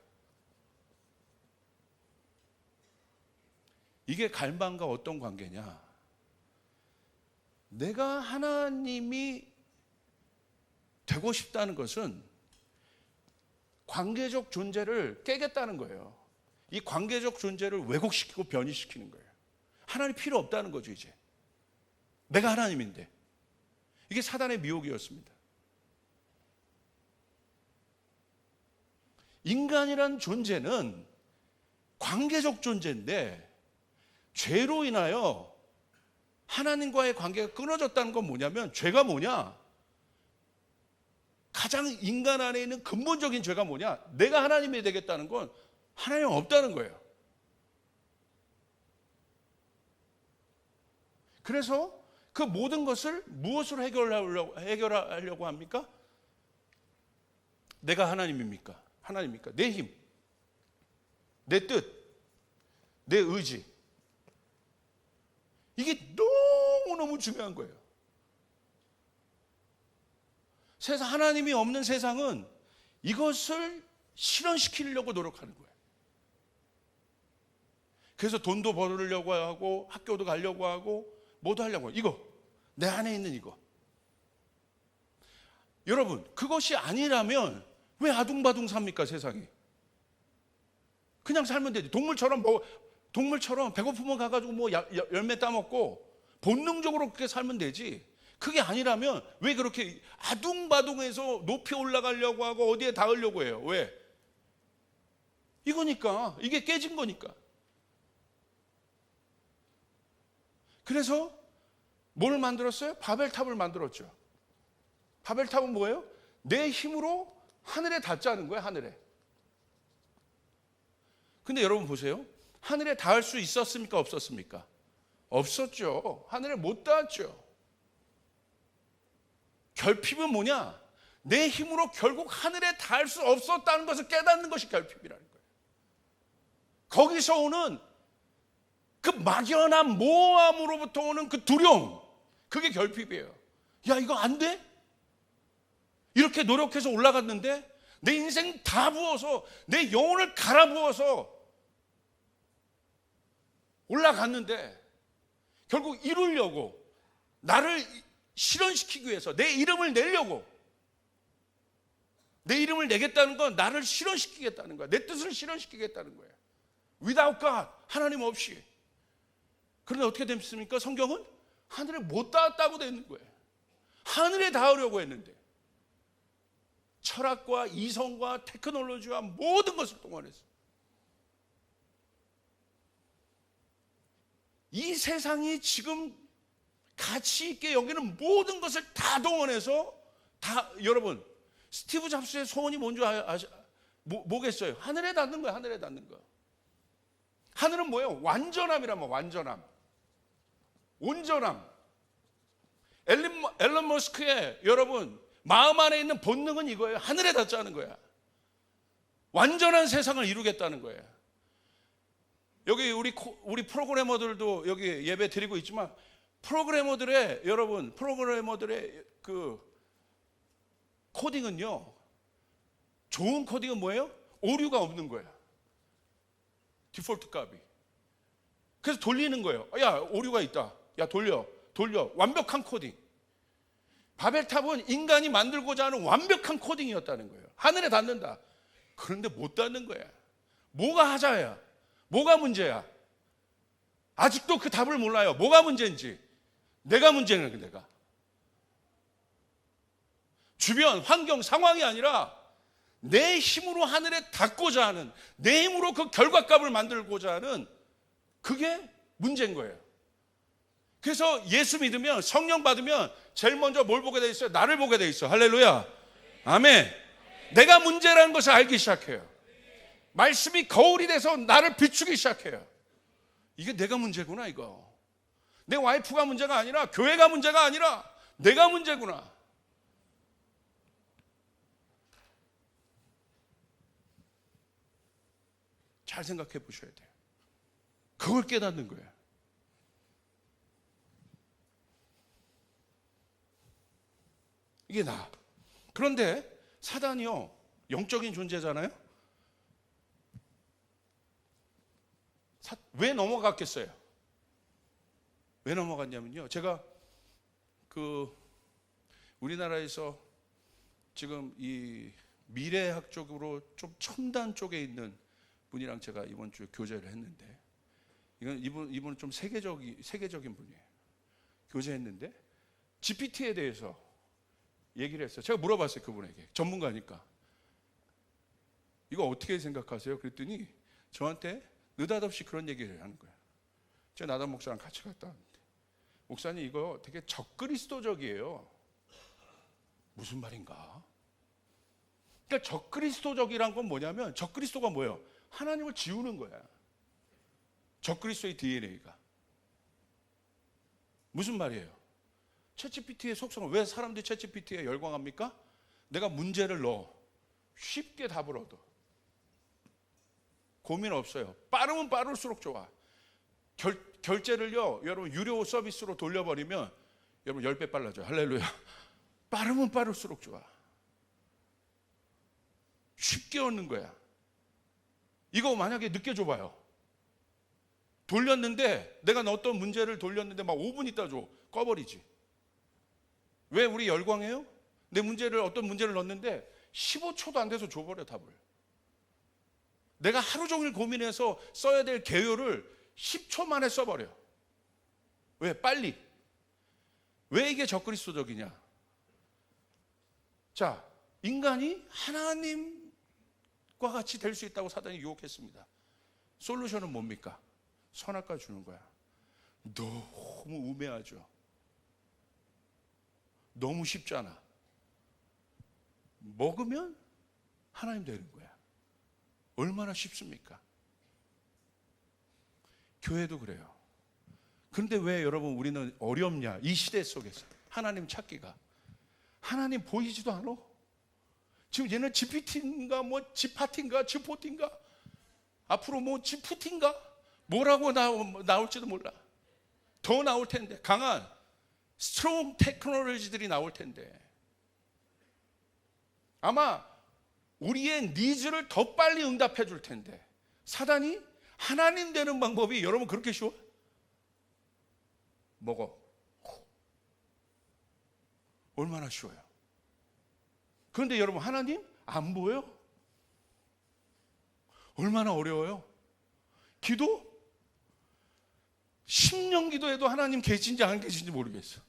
이게 갈망과 어떤 관계냐? 내가 하나님이 되고 싶다는 것은 관계적 존재를 깨겠다는 거예요. 이 관계적 존재를 왜곡시키고 변이시키는 거예요. 하나님 필요 없다는 거죠, 이제. 내가 하나님인데. 이게 사단의 미혹이었습니다. 인간이란 존재는 관계적 존재인데 죄로 인하여 하나님과의 관계가 끊어졌다는 건 뭐냐면 죄가 뭐냐? 가장 인간 안에 있는 근본적인 죄가 뭐냐? 내가 하나님이 되겠다는 건 하나님 없다는 거예요. 그래서 그 모든 것을 무엇으로 해결하려고 합니까? 내가 하나님입니까? 하나님입니까? 내 힘, 내 뜻, 내 의지. 이게 너무너무 중요한 거예요. 하나님이 없는 세상은 이것을 실현시키려고 노력하는 거예요. 그래서 돈도 벌으려고 하고 학교도 가려고 하고 뭐도 하려고 하고 이거 내 안에 있는 이거. 여러분 그것이 아니라면 왜 아둥바둥 삽니까 세상이? 그냥 살면 되지. 동물처럼 배고프면 가가지고 뭐 열매 따먹고 본능적으로 그렇게 살면 되지. 그게 아니라면 왜 그렇게 아둥바둥해서 높이 올라가려고 하고 어디에 닿으려고 해요? 왜? 이거니까. 이게 깨진 거니까. 그래서 뭘 만들었어요? 바벨탑을 만들었죠. 바벨탑은 뭐예요? 내 힘으로 하늘에 닿자는 거예요. 하늘에. 근데 여러분 보세요. 하늘에 닿을 수 있었습니까? 없었습니까? 없었죠. 하늘에 못 닿았죠. 결핍은 뭐냐? 내 힘으로 결국 하늘에 닿을 수 없었다는 것을 깨닫는 것이 결핍이라는 거예요. 거기서 오는 그 막연한 모함으로부터 오는 그 두려움, 그게 결핍이에요. 야, 이거 안 돼? 이렇게 노력해서 올라갔는데 내 인생 다 부어서 내 영혼을 갈아 부어서 올라갔는데 결국 이루려고, 나를 실현시키기 위해서 내 이름을 내려고, 내 이름을 내겠다는 건 나를 실현시키겠다는 거야. 내 뜻을 실현시키겠다는 거야. Without God, 하나님 없이. 그런데 어떻게 됐습니까? 성경은 하늘에 못 닿았다고 되어 있는 거예요. 하늘에 닿으려고 했는데 철학과 이성과 테크놀로지와 모든 것을 동원해서 이 세상이 지금 가치 있게 여기는 모든 것을 다 동원해서 다, 여러분, 스티브 잡스의 소원이 뭔지 뭐겠어요? 하늘에 닿는 거예요. 하늘에 닿는 거. 하늘은 뭐예요? 완전함이라면 완전함, 온전함. 앨런 머스크의 여러분 마음 안에 있는 본능은 이거예요. 하늘에 닿자는 거야. 완전한 세상을 이루겠다는 거예요. 여기 우리 프로그래머들도 여기 예배 드리고 있지만 프로그래머들의 그 코딩은요, 좋은 코딩은 뭐예요? 오류가 없는 거야. 디폴트 값이. 그래서 돌리는 거예요. 야, 오류가 있다. 야, 돌려. 완벽한 코딩. 바벨탑은 인간이 만들고자 하는 완벽한 코딩이었다는 거예요. 하늘에 닿는다. 그런데 못 닿는 거야. 뭐가 하자야? 뭐가 문제야? 아직도 그 답을 몰라요. 뭐가 문제인지. 내가 문제는 내가. 주변 환경 상황이 아니라 내 힘으로 하늘에 닿고자 하는, 내 힘으로 그 결과값을 만들고자 하는, 그게 문제인 거예요. 그래서 예수 믿으면, 성령 받으면 제일 먼저 뭘 보게 돼 있어요? 나를 보게 돼 있어. 할렐루야. 아멘. 내가 문제라는 것을 알기 시작해요. 말씀이 거울이 돼서 나를 비추기 시작해요. 이게 내가 문제구나, 이거. 내 와이프가 문제가 아니라, 교회가 문제가 아니라 내가 문제구나. 잘 생각해 보셔야 돼요. 그걸 깨닫는 거예요. 이게 나. 그런데 사단이요, 영적인 존재잖아요. 왜 넘어갔겠어요? 왜 넘어갔냐면요, 제가 우리나라에서 지금 이 미래학 쪽으로 좀 첨단 쪽에 있는 분이랑 제가 이번 주에 교제를 했는데, 이분은 좀 세계적인 분이에요. 교제했는데 GPT에 대해서 얘기를 했어요. 제가 물어봤어요, 그분에게. 전문가니까. 이거 어떻게 생각하세요? 그랬더니 저한테 느닷없이 그런 얘기를 하는 거예요. 제가 나단 목사랑 같이 갔다 왔는데, 목사님 이거 되게 적그리스도적이에요. 무슨 말인가? 그러니까 적그리스도적이란 건 뭐냐면, 적그리스도가 뭐예요? 하나님을 지우는 거야. 적그리스도의 DNA가. 무슨 말이에요? 챗GPT의 속성은, 왜 사람들이 챗GPT에 열광합니까? 내가 문제를 넣어 쉽게 답을 얻어. 고민 없어요. 빠르면 빠를수록 좋아. 결제를요, 여러분 유료 서비스로 돌려버리면 여러분 10배 빨라져요. 할렐루야. 빠르면 빠를수록 좋아. 쉽게 얻는 거야. 이거 만약에 늦게 줘봐요. 돌렸는데, 내가 어떤 문제를 돌렸는데 막 5분 있다 줘. 꺼버리지. 왜 우리 열광해요? 내 어떤 문제를 넣었는데 15초도 안 돼서 줘버려, 답을. 내가 하루 종일 고민해서 써야 될 개요를 10초 만에 써버려. 왜? 빨리. 왜 이게 적그리스도적이냐? 자, 인간이 하나님과 같이 될 수 있다고 사단이 유혹했습니다. 솔루션은 뭡니까? 선악과 주는 거야. 너무 우매하죠. 너무 쉽잖아. 먹으면 하나님 되는 거야. 얼마나 쉽습니까? 교회도 그래요. 그런데 왜 여러분 우리는 어렵냐? 이 시대 속에서 하나님 찾기가. 하나님 보이지도 않아? 지금 얘는 GPT인가 뭐 지파티인가 지포티인가 앞으로 뭐 지푸티인가 뭐라고 나올지도 몰라. 더 나올 텐데, 강한 스트롱 테크놀로지들이 나올 텐데, 아마 우리의 니즈를 더 빨리 응답해 줄 텐데, 사단이 하나님 되는 방법이 여러분 그렇게 쉬워? 먹어. 얼마나 쉬워요. 그런데 여러분 하나님 안 보여? 얼마나 어려워요. 기도 10년 기도해도 하나님 계신지 안 계신지 모르겠어.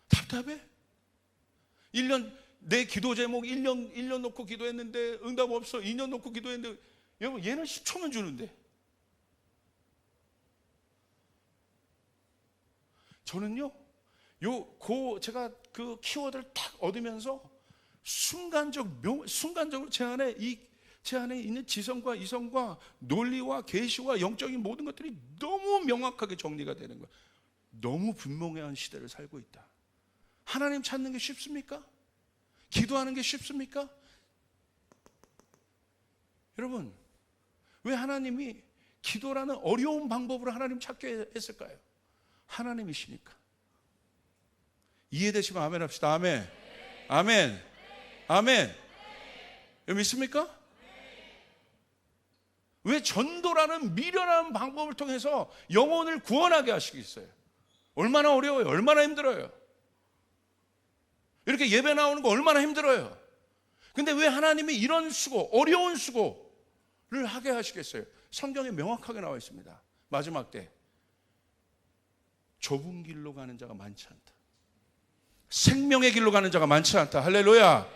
답답해. 1년 내 기도 제목 1년 놓고 기도했는데 응답 없어. 2년 놓고 기도했는데, 여러분 얘는 10초면 주는데. 저는요, 제가 그 키워드를 딱 얻으면서 순간적으로 제 안에 있는 지성과 이성과 논리와 계시와 영적인 모든 것들이 너무 명확하게 정리가 되는 거예요. 너무 분명한 시대를 살고 있다. 하나님 찾는 게 쉽습니까? 기도하는 게 쉽습니까? 여러분, 왜 하나님이 기도라는 어려운 방법으로 하나님 찾게 했을까요? 하나님이시니까. 이해되시면 아멘 합시다. 아멘. 아멘. 아멘. 믿습니까? 왜 전도라는 미련한 방법을 통해서 영혼을 구원하게 하시겠어요? 얼마나 어려워요. 얼마나 힘들어요. 이렇게 예배 나오는 거 얼마나 힘들어요. 근데 왜 하나님이 이런 수고, 어려운 수고를 하게 하시겠어요? 성경에 명확하게 나와 있습니다. 마지막 때 좁은 길로 가는 자가 많지 않다. 생명의 길로 가는 자가 많지 않다. 할렐루야.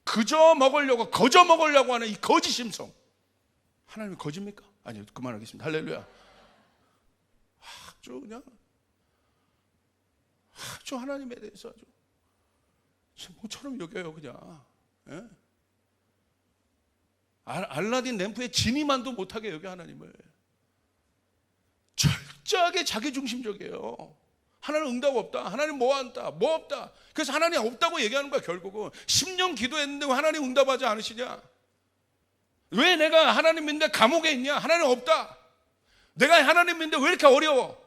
거저 먹으려고 하는 이 거짓 심성. 하나님이 거짓입니까? 아니요, 그만하겠습니다. 할렐루야. 아주 하나님에 대해서 아주 뭐처럼 여겨요, 그냥. 예? 알라딘 램프의 지니만도 못하게 여겨 하나님을. 철저하게 자기중심적이에요. 하나님 응답 없다. 하나님 뭐 한다. 뭐 없다. 그래서 하나님 없다고 얘기하는 거야. 결국은 10년 기도했는데 왜 하나님 응답하지 않으시냐? 왜 내가 하나님 믿는데 감옥에 있냐? 하나님 없다. 내가 하나님 믿는데 왜 이렇게 어려워?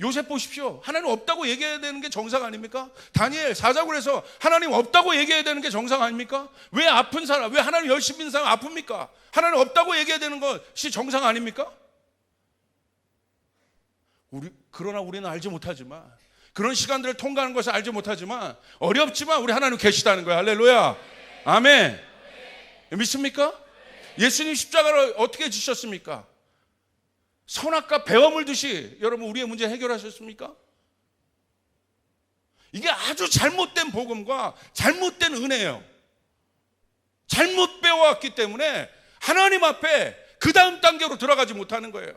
요셉 보십시오. 하나님 없다고 얘기해야 되는 게 정상 아닙니까? 다니엘 사자굴에서 하나님 없다고 얘기해야 되는 게 정상 아닙니까? 왜 아픈 사람, 왜 하나님 열심히 믿는 사람 아픕니까? 하나님 없다고 얘기해야 되는 것이 정상 아닙니까? 그러나 우리는 알지 못하지만, 그런 시간들을 통과하는 것을 알지 못하지만, 어렵지만 우리 하나님 계시다는 거야. 할렐루야. 아멘. 믿습니까? 예수님 십자가를 어떻게 지셨습니까? 선악과 배와 물듯이 여러분 우리의 문제 해결하셨습니까? 이게 아주 잘못된 복음과 잘못된 은혜예요. 잘못 배워왔기 때문에 하나님 앞에 그 다음 단계로 들어가지 못하는 거예요.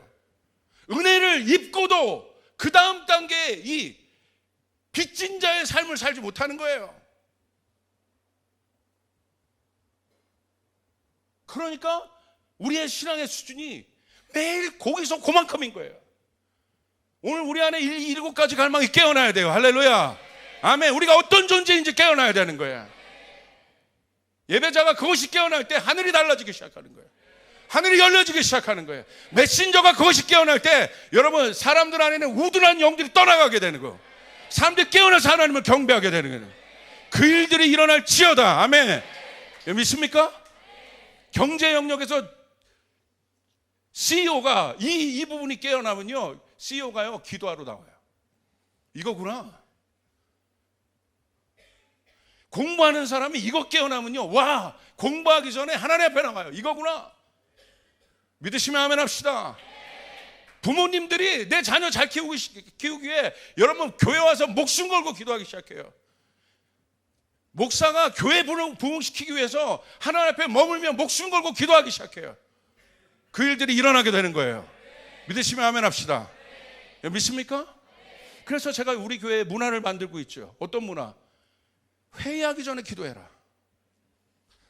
은혜를 입고도 그 다음 단계의 이 빚진 자의 삶을 살지 못하는 거예요. 그러니까 우리의 신앙의 수준이 매일 거기서 그만큼인 거예요. 오늘 우리 안에 7가지 갈망이 깨어나야 돼요. 할렐루야. 아멘. 우리가 어떤 존재인지 깨어나야 되는 거야. 예배자가 그것이 깨어날 때 하늘이 달라지기 시작하는 거예요. 하늘이 열려지기 시작하는 거예요. 메신저가 그것이 깨어날 때 여러분 사람들 안에는 우둔한 영들이 떠나가게 되는 거예요. 사람들이 깨어나서 하나님을 경배하게 되는 거예요. 그 일들이 일어날지어다. 아멘. 믿습니까? 경제 영역에서 CEO가 이 부분이 깨어나면요, CEO가요 기도하러 나와요. 이거구나. 공부하는 사람이 이거 깨어나면요, 와, 공부하기 전에 하나님 앞에 나가요. 이거구나. 믿으시면 아멘 합시다. 부모님들이 내 자녀 잘 키우기 위해 여러분 교회 와서 목숨 걸고 기도하기 시작해요. 목사가 교회 부흥시키기 위해서 하나님 앞에 머물며 목숨 걸고 기도하기 시작해요. 그 일들이 일어나게 되는 거예요. 믿으시면 아멘 합시다. 믿습니까? 그래서 제가 우리 교회에 문화를 만들고 있죠. 어떤 문화? 회의하기 전에 기도해라.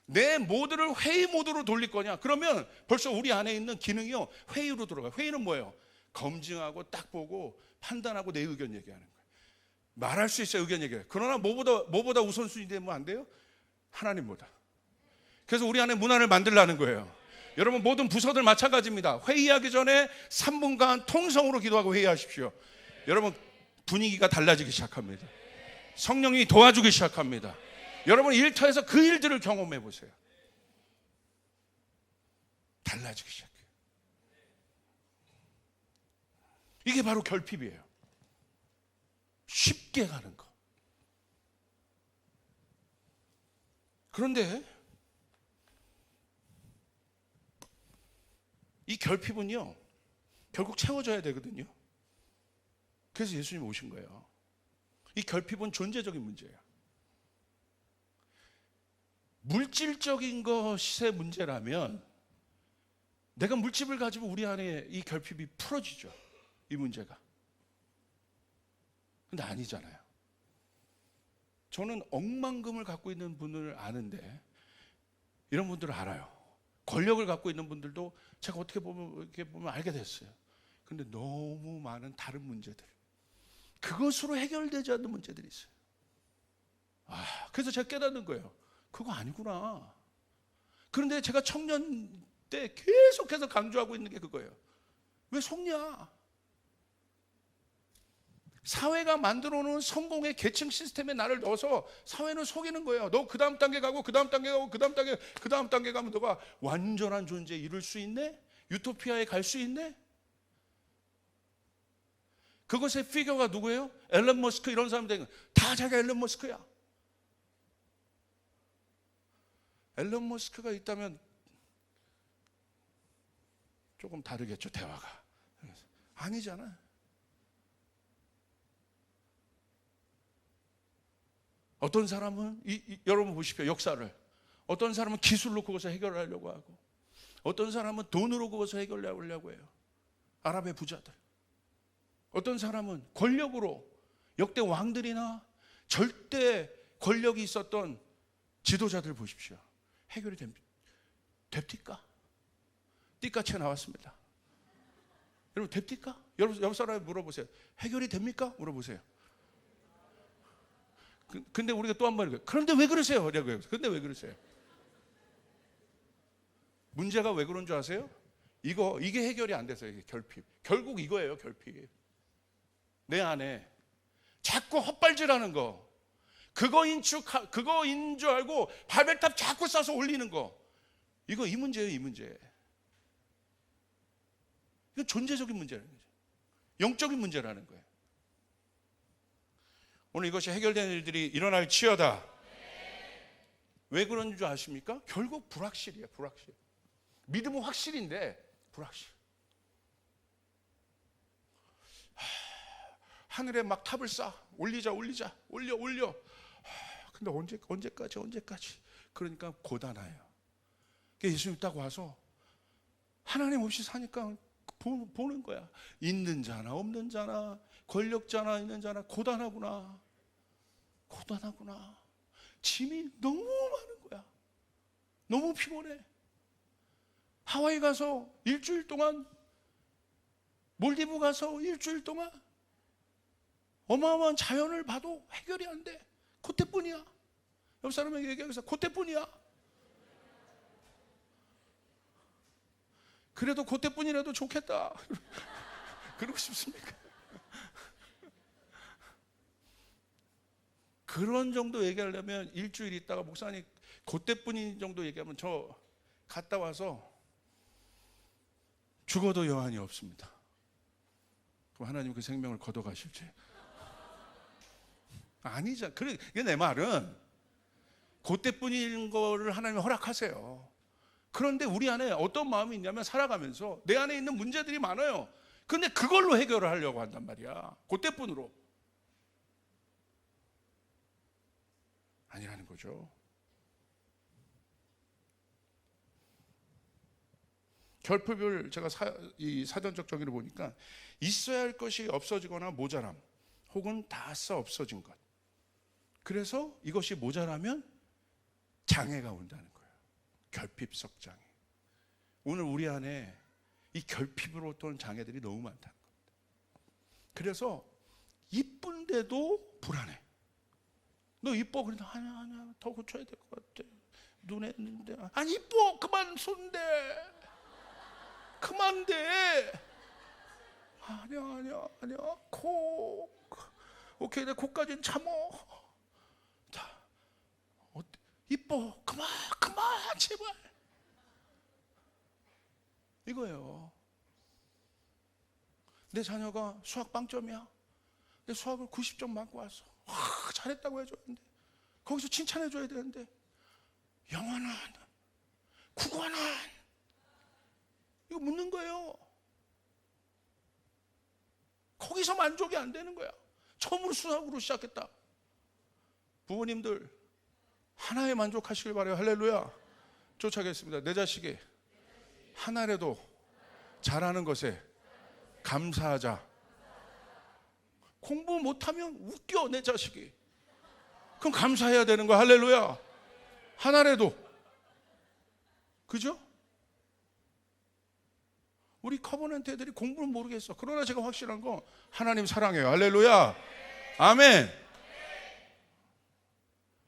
내 모드를 회의 모드로 돌릴 거냐? 그러면 벌써 우리 안에 있는 기능이요, 회의로 들어가요. 회의는 뭐예요? 검증하고 딱 보고 판단하고 내 의견 얘기하는 거예요. 말할 수 있어요, 의견 얘기해요. 그러나 뭐보다 우선순위 되면 안 돼요? 하나님보다. 그래서 우리 안에 문화를 만들라는 거예요. 여러분 모든 부서들 마찬가지입니다. 회의하기 전에 3분간 통성으로 기도하고 회의하십시오. 여러분 분위기가 달라지기 시작합니다. 성령이 도와주기 시작합니다. 여러분 일터에서 그 일들을 경험해 보세요. 달라지기 시작해요. 이게 바로 결핍이에요. 쉽게 가는 거. 그런데 이 결핍은요, 결국 채워져야 되거든요. 그래서 예수님이 오신 거예요. 이 결핍은 존재적인 문제예요. 물질적인 것의 문제라면 내가 물질을 가지고 우리 안에 이 결핍이 풀어지죠. 이 문제가. 근데 아니잖아요. 저는 억만금을 갖고 있는 분을 아는데 이런 분들을 알아요. 권력을 갖고 있는 분들도 제가 어떻게 보면 이렇게 보면 알게 됐어요. 근데 너무 많은 다른 문제들, 그것으로 해결되지 않는 문제들이 있어요. 그래서 제가 깨닫는 거예요. 그거 아니구나. 그런데 제가 청년 때 계속해서 강조하고 있는 게 그거예요. 왜 속냐? 사회가 만들어 놓은 성공의 계층 시스템에 나를 넣어서 사회는 속이는 거예요. 너 그 다음 단계 가고 그 다음 단계 가고 그 다음 단계 가면 너가 완전한 존재 이룰 수 있네? 유토피아에 갈 수 있네? 그것의 피겨가 누구예요? 앨런 머스크 이런 사람들 다 자기가 앨런 머스크야. 앨런 머스크가 있다면 조금 다르겠죠, 대화가. 아니잖아. 어떤 사람은 여러분 보십시오, 역사를. 어떤 사람은 기술로 그것을 해결하려고 하고, 어떤 사람은 돈으로 그것을 해결하려고 해요. 아랍의 부자들. 어떤 사람은 권력으로, 역대 왕들이나 절대 권력이 있었던 지도자들 보십시오. 해결이 됩니까? 띠까치 나왔습니다. 여러분 됩니까? 여러분 옆 사람에 물어보세요. 해결이 됩니까? 물어보세요. 근데 우리가 또 한 번 이래요. 그런데 왜 그러세요? 근데 왜 그러세요? 문제가 왜 그런 줄 아세요? 이게 해결이 안 돼서 이게 결핍. 결국 이거예요, 결핍. 내 안에 자꾸 헛발질하는 거, 그거인 줄 알고 바벨탑 자꾸 싸서 올리는 거, 이 문제예요, 이 문제. 이건 존재적인 문제라는 거죠. 영적인 문제라는 거예요. 오늘 이것이 해결되는 일들이 일어날 치여다. 왜 그런 줄 아십니까? 결국 불확실이에요, 불확실. 믿음은 확실인데 불확실. 하늘에 막 탑을 쌓아 올려. 근데 언제까지? 그러니까 고단해요. 예수님 딱 와서 하나님 없이 사니까 보는 거야. 있는 자나 없는 자나, 권력자나 있는 자나 고단하구나. 짐이 너무 많은 거야. 너무 피곤해. 하와이 가서 일주일 동안, 몰디브 가서 일주일 동안 어마어마한 자연을 봐도 해결이 안 돼. 그때뿐이야. 옆 사람에게 얘기하면서 그때뿐이야. 그래도 그때뿐이라도 좋겠다. 그러고 싶습니까? 그런 정도 얘기하려면 일주일 있다가 목사님 그때뿐인 정도 얘기하면 저 갔다 와서 죽어도 여한이 없습니다. 그럼 하나님 그 생명을 걷어가실지? 아니죠. 그게 내 말은 그때뿐인 거를 하나님이 허락하세요. 그런데 우리 안에 어떤 마음이 있냐면 살아가면서 내 안에 있는 문제들이 많아요. 근데 그걸로 해결을 하려고 한단 말이야. 그때뿐으로. 아니라는 거죠. 결핍을 제가 이 사전적 정의를 보니까 있어야 할 것이 없어지거나 모자람, 혹은 다 써 없어진 것. 그래서 이것이 모자라면 장애가 온다는 거예요. 결핍성 장애. 오늘 우리 안에 이 결핍으로 오는 장애들이 너무 많다는 겁니다. 그래서 이쁜데도 불안해. 너 이뻐. 그래도 아니야 더 고쳐야 될 것 같아. 눈에 있는데 아니 이뻐 그만 손대. 그만 대. 아니야 코. 오케이 내 코까지는 참어. 자 이뻐 그만 제발. 이거예요. 내 자녀가 수학 빵점이야. 내 수학을 90점 맞고 왔어. 잘했다고 해줘야 되는데, 거기서 칭찬해줘야 되는데, 영원한 국원한 이거 묻는 거예요. 거기서 만족이 안 되는 거야. 처음으로 수학으로 시작했다. 부모님들 하나에 만족하시길 바라요. 할렐루야. 쫓아가겠습니다. 내 자식이 하나라도 잘하는 것에 감사하자. 공부 못하면 웃겨 내 자식이. 그럼 감사해야 되는 거야. 할렐루야. 하나라도. 그죠? 우리 커버넌트 애들이 공부는 모르겠어. 그러나 제가 확실한 거 하나님 사랑해요. 할렐루야. 아멘.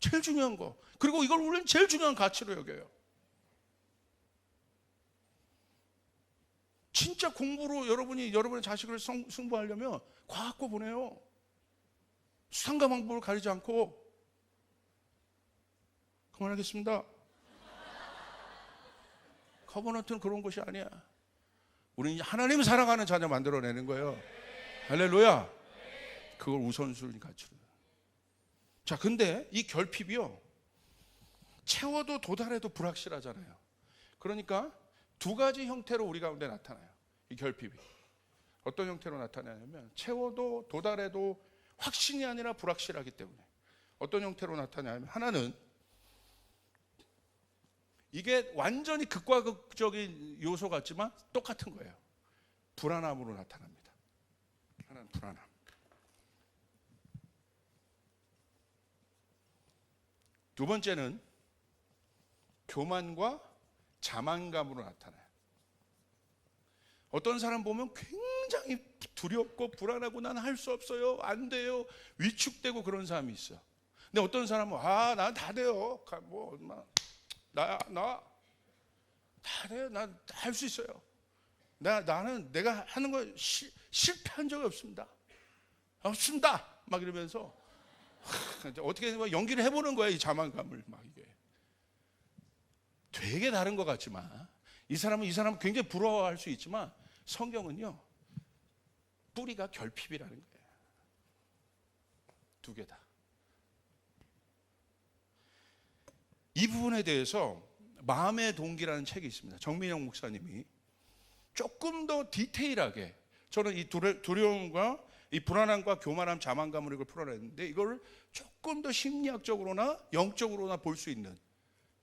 제일 중요한 거. 그리고 이걸 우리는 제일 중요한 가치로 여겨요. 진짜 공부로 여러분의 자식을 승부하려면 과학고 보내요. 수상과 방법을 가리지 않고. 그만하겠습니다. 커버넌트는 그런 것이 아니야. 우리는 하나님 사랑하는 자녀 만들어내는 거예요. 할렐루야. 그걸 우선순위 가치로. 자, 근데 이 결핍이요, 채워도 도달해도 불확실하잖아요. 그러니까 두 가지 형태로 우리 가운데 나타나요. 이 결핍이 어떤 형태로 나타나냐면, 채워도 도달해도 확신이 아니라 불확실하기 때문에 어떤 형태로 나타나냐면, 하나는 이게 완전히 극과 극적인 요소 같지만 똑같은 거예요. 불안함으로 나타납니다. 하나는 불안함. 두 번째는 교만과 자만감으로 나타나요. 어떤 사람 보면 굉장히 두렵고 불안하고 나는 할 수 없어요, 안 돼요, 위축되고 그런 사람이 있어. 근데 어떤 사람은 난 다 돼요, 나 다 돼요, 난 할 수 있어요, 나는 내가 하는 거 실패한 적이 없습니다 막 이러면서 어떻게 연기를 해보는 거야. 이 자만감을 막 이게 되게 다른 것 같지만, 이 사람은 굉장히 부러워할 수 있지만, 성경은요 뿌리가 결핍이라는 거예요. 두 개 다. 이 부분에 대해서 마음의 동기라는 책이 있습니다. 정민영 목사님이 조금 더 디테일하게, 저는 이 두려움과 이 불안함과 교만함, 자만감으로 이걸 풀어냈는데, 이걸 조금 더 심리학적으로나 영적으로나 볼 수 있는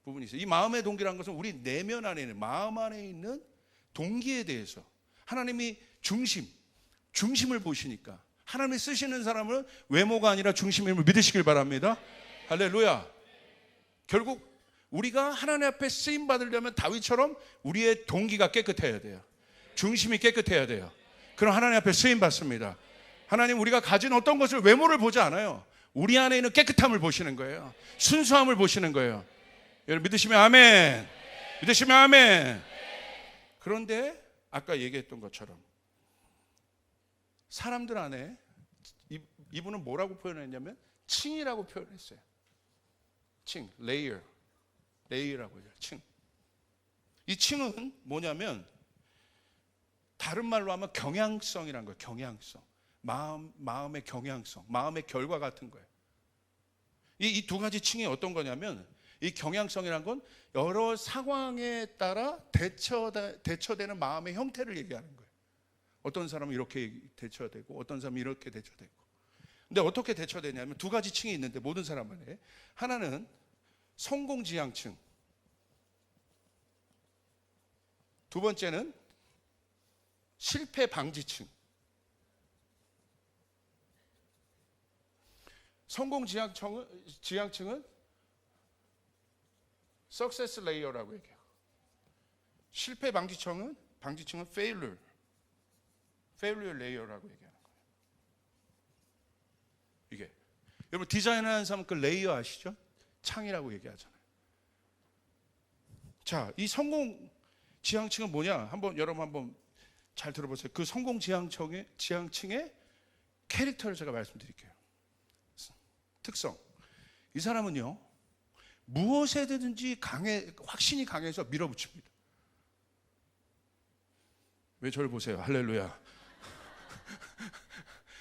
부분이 있어요. 이 마음의 동기라는 것은 우리 내면 안에 있는, 마음 안에 있는 동기에 대해서 하나님이 중심을 보시니까, 하나님이 쓰시는 사람은 외모가 아니라 중심임을 믿으시길 바랍니다. 할렐루야. 결국 우리가 하나님 앞에 쓰임 받으려면 다윗처럼 우리의 동기가 깨끗해야 돼요. 중심이 깨끗해야 돼요. 그럼 하나님 앞에 쓰임 받습니다. 하나님, 우리가 가진 어떤 것을, 외모를 보지 않아요. 우리 안에 있는 깨끗함을 보시는 거예요. 순수함을 보시는 거예요. 여러분 믿으시면 아멘. 믿으시면 아멘. 그런데 아까 얘기했던 것처럼 사람들 안에 이분은 뭐라고 표현했냐면 층이라고 표현했어요. 층, 레이어라고 해요. 층. 이 층은 뭐냐면, 다른 말로 하면 경향성이라는 거예요. 경향성. 마음의 경향성, 마음의 결과 같은 거예요. 이 두 가지 층이 어떤 거냐면, 이 경향성이란 건 여러 상황에 따라 대처되는 마음의 형태를 얘기하는 거예요. 어떤 사람은 이렇게 대처되고 어떤 사람은 이렇게 대처되고. 근데 어떻게 대처되냐면 두 가지 층이 있는데 모든 사람만에 하나는 성공지향층, 두 번째는 실패 방지층. 성공지향층은 success layer라고 얘기해요. 실패 방지층은 failure layer라고 얘기하는 거예요. 이게 여러분 디자인하는 사람 그 레이어 아시죠? 창이라고 얘기하잖아요. 자, 이 성공 지향층은 뭐냐? 여러분 한번 잘 들어보세요. 그 성공 지향층의 캐릭터를 제가 말씀드릴게요. 특성. 이 사람은요, 무엇에든지 확신이 강해서 밀어붙입니다. 왜 저를 보세요? 할렐루야.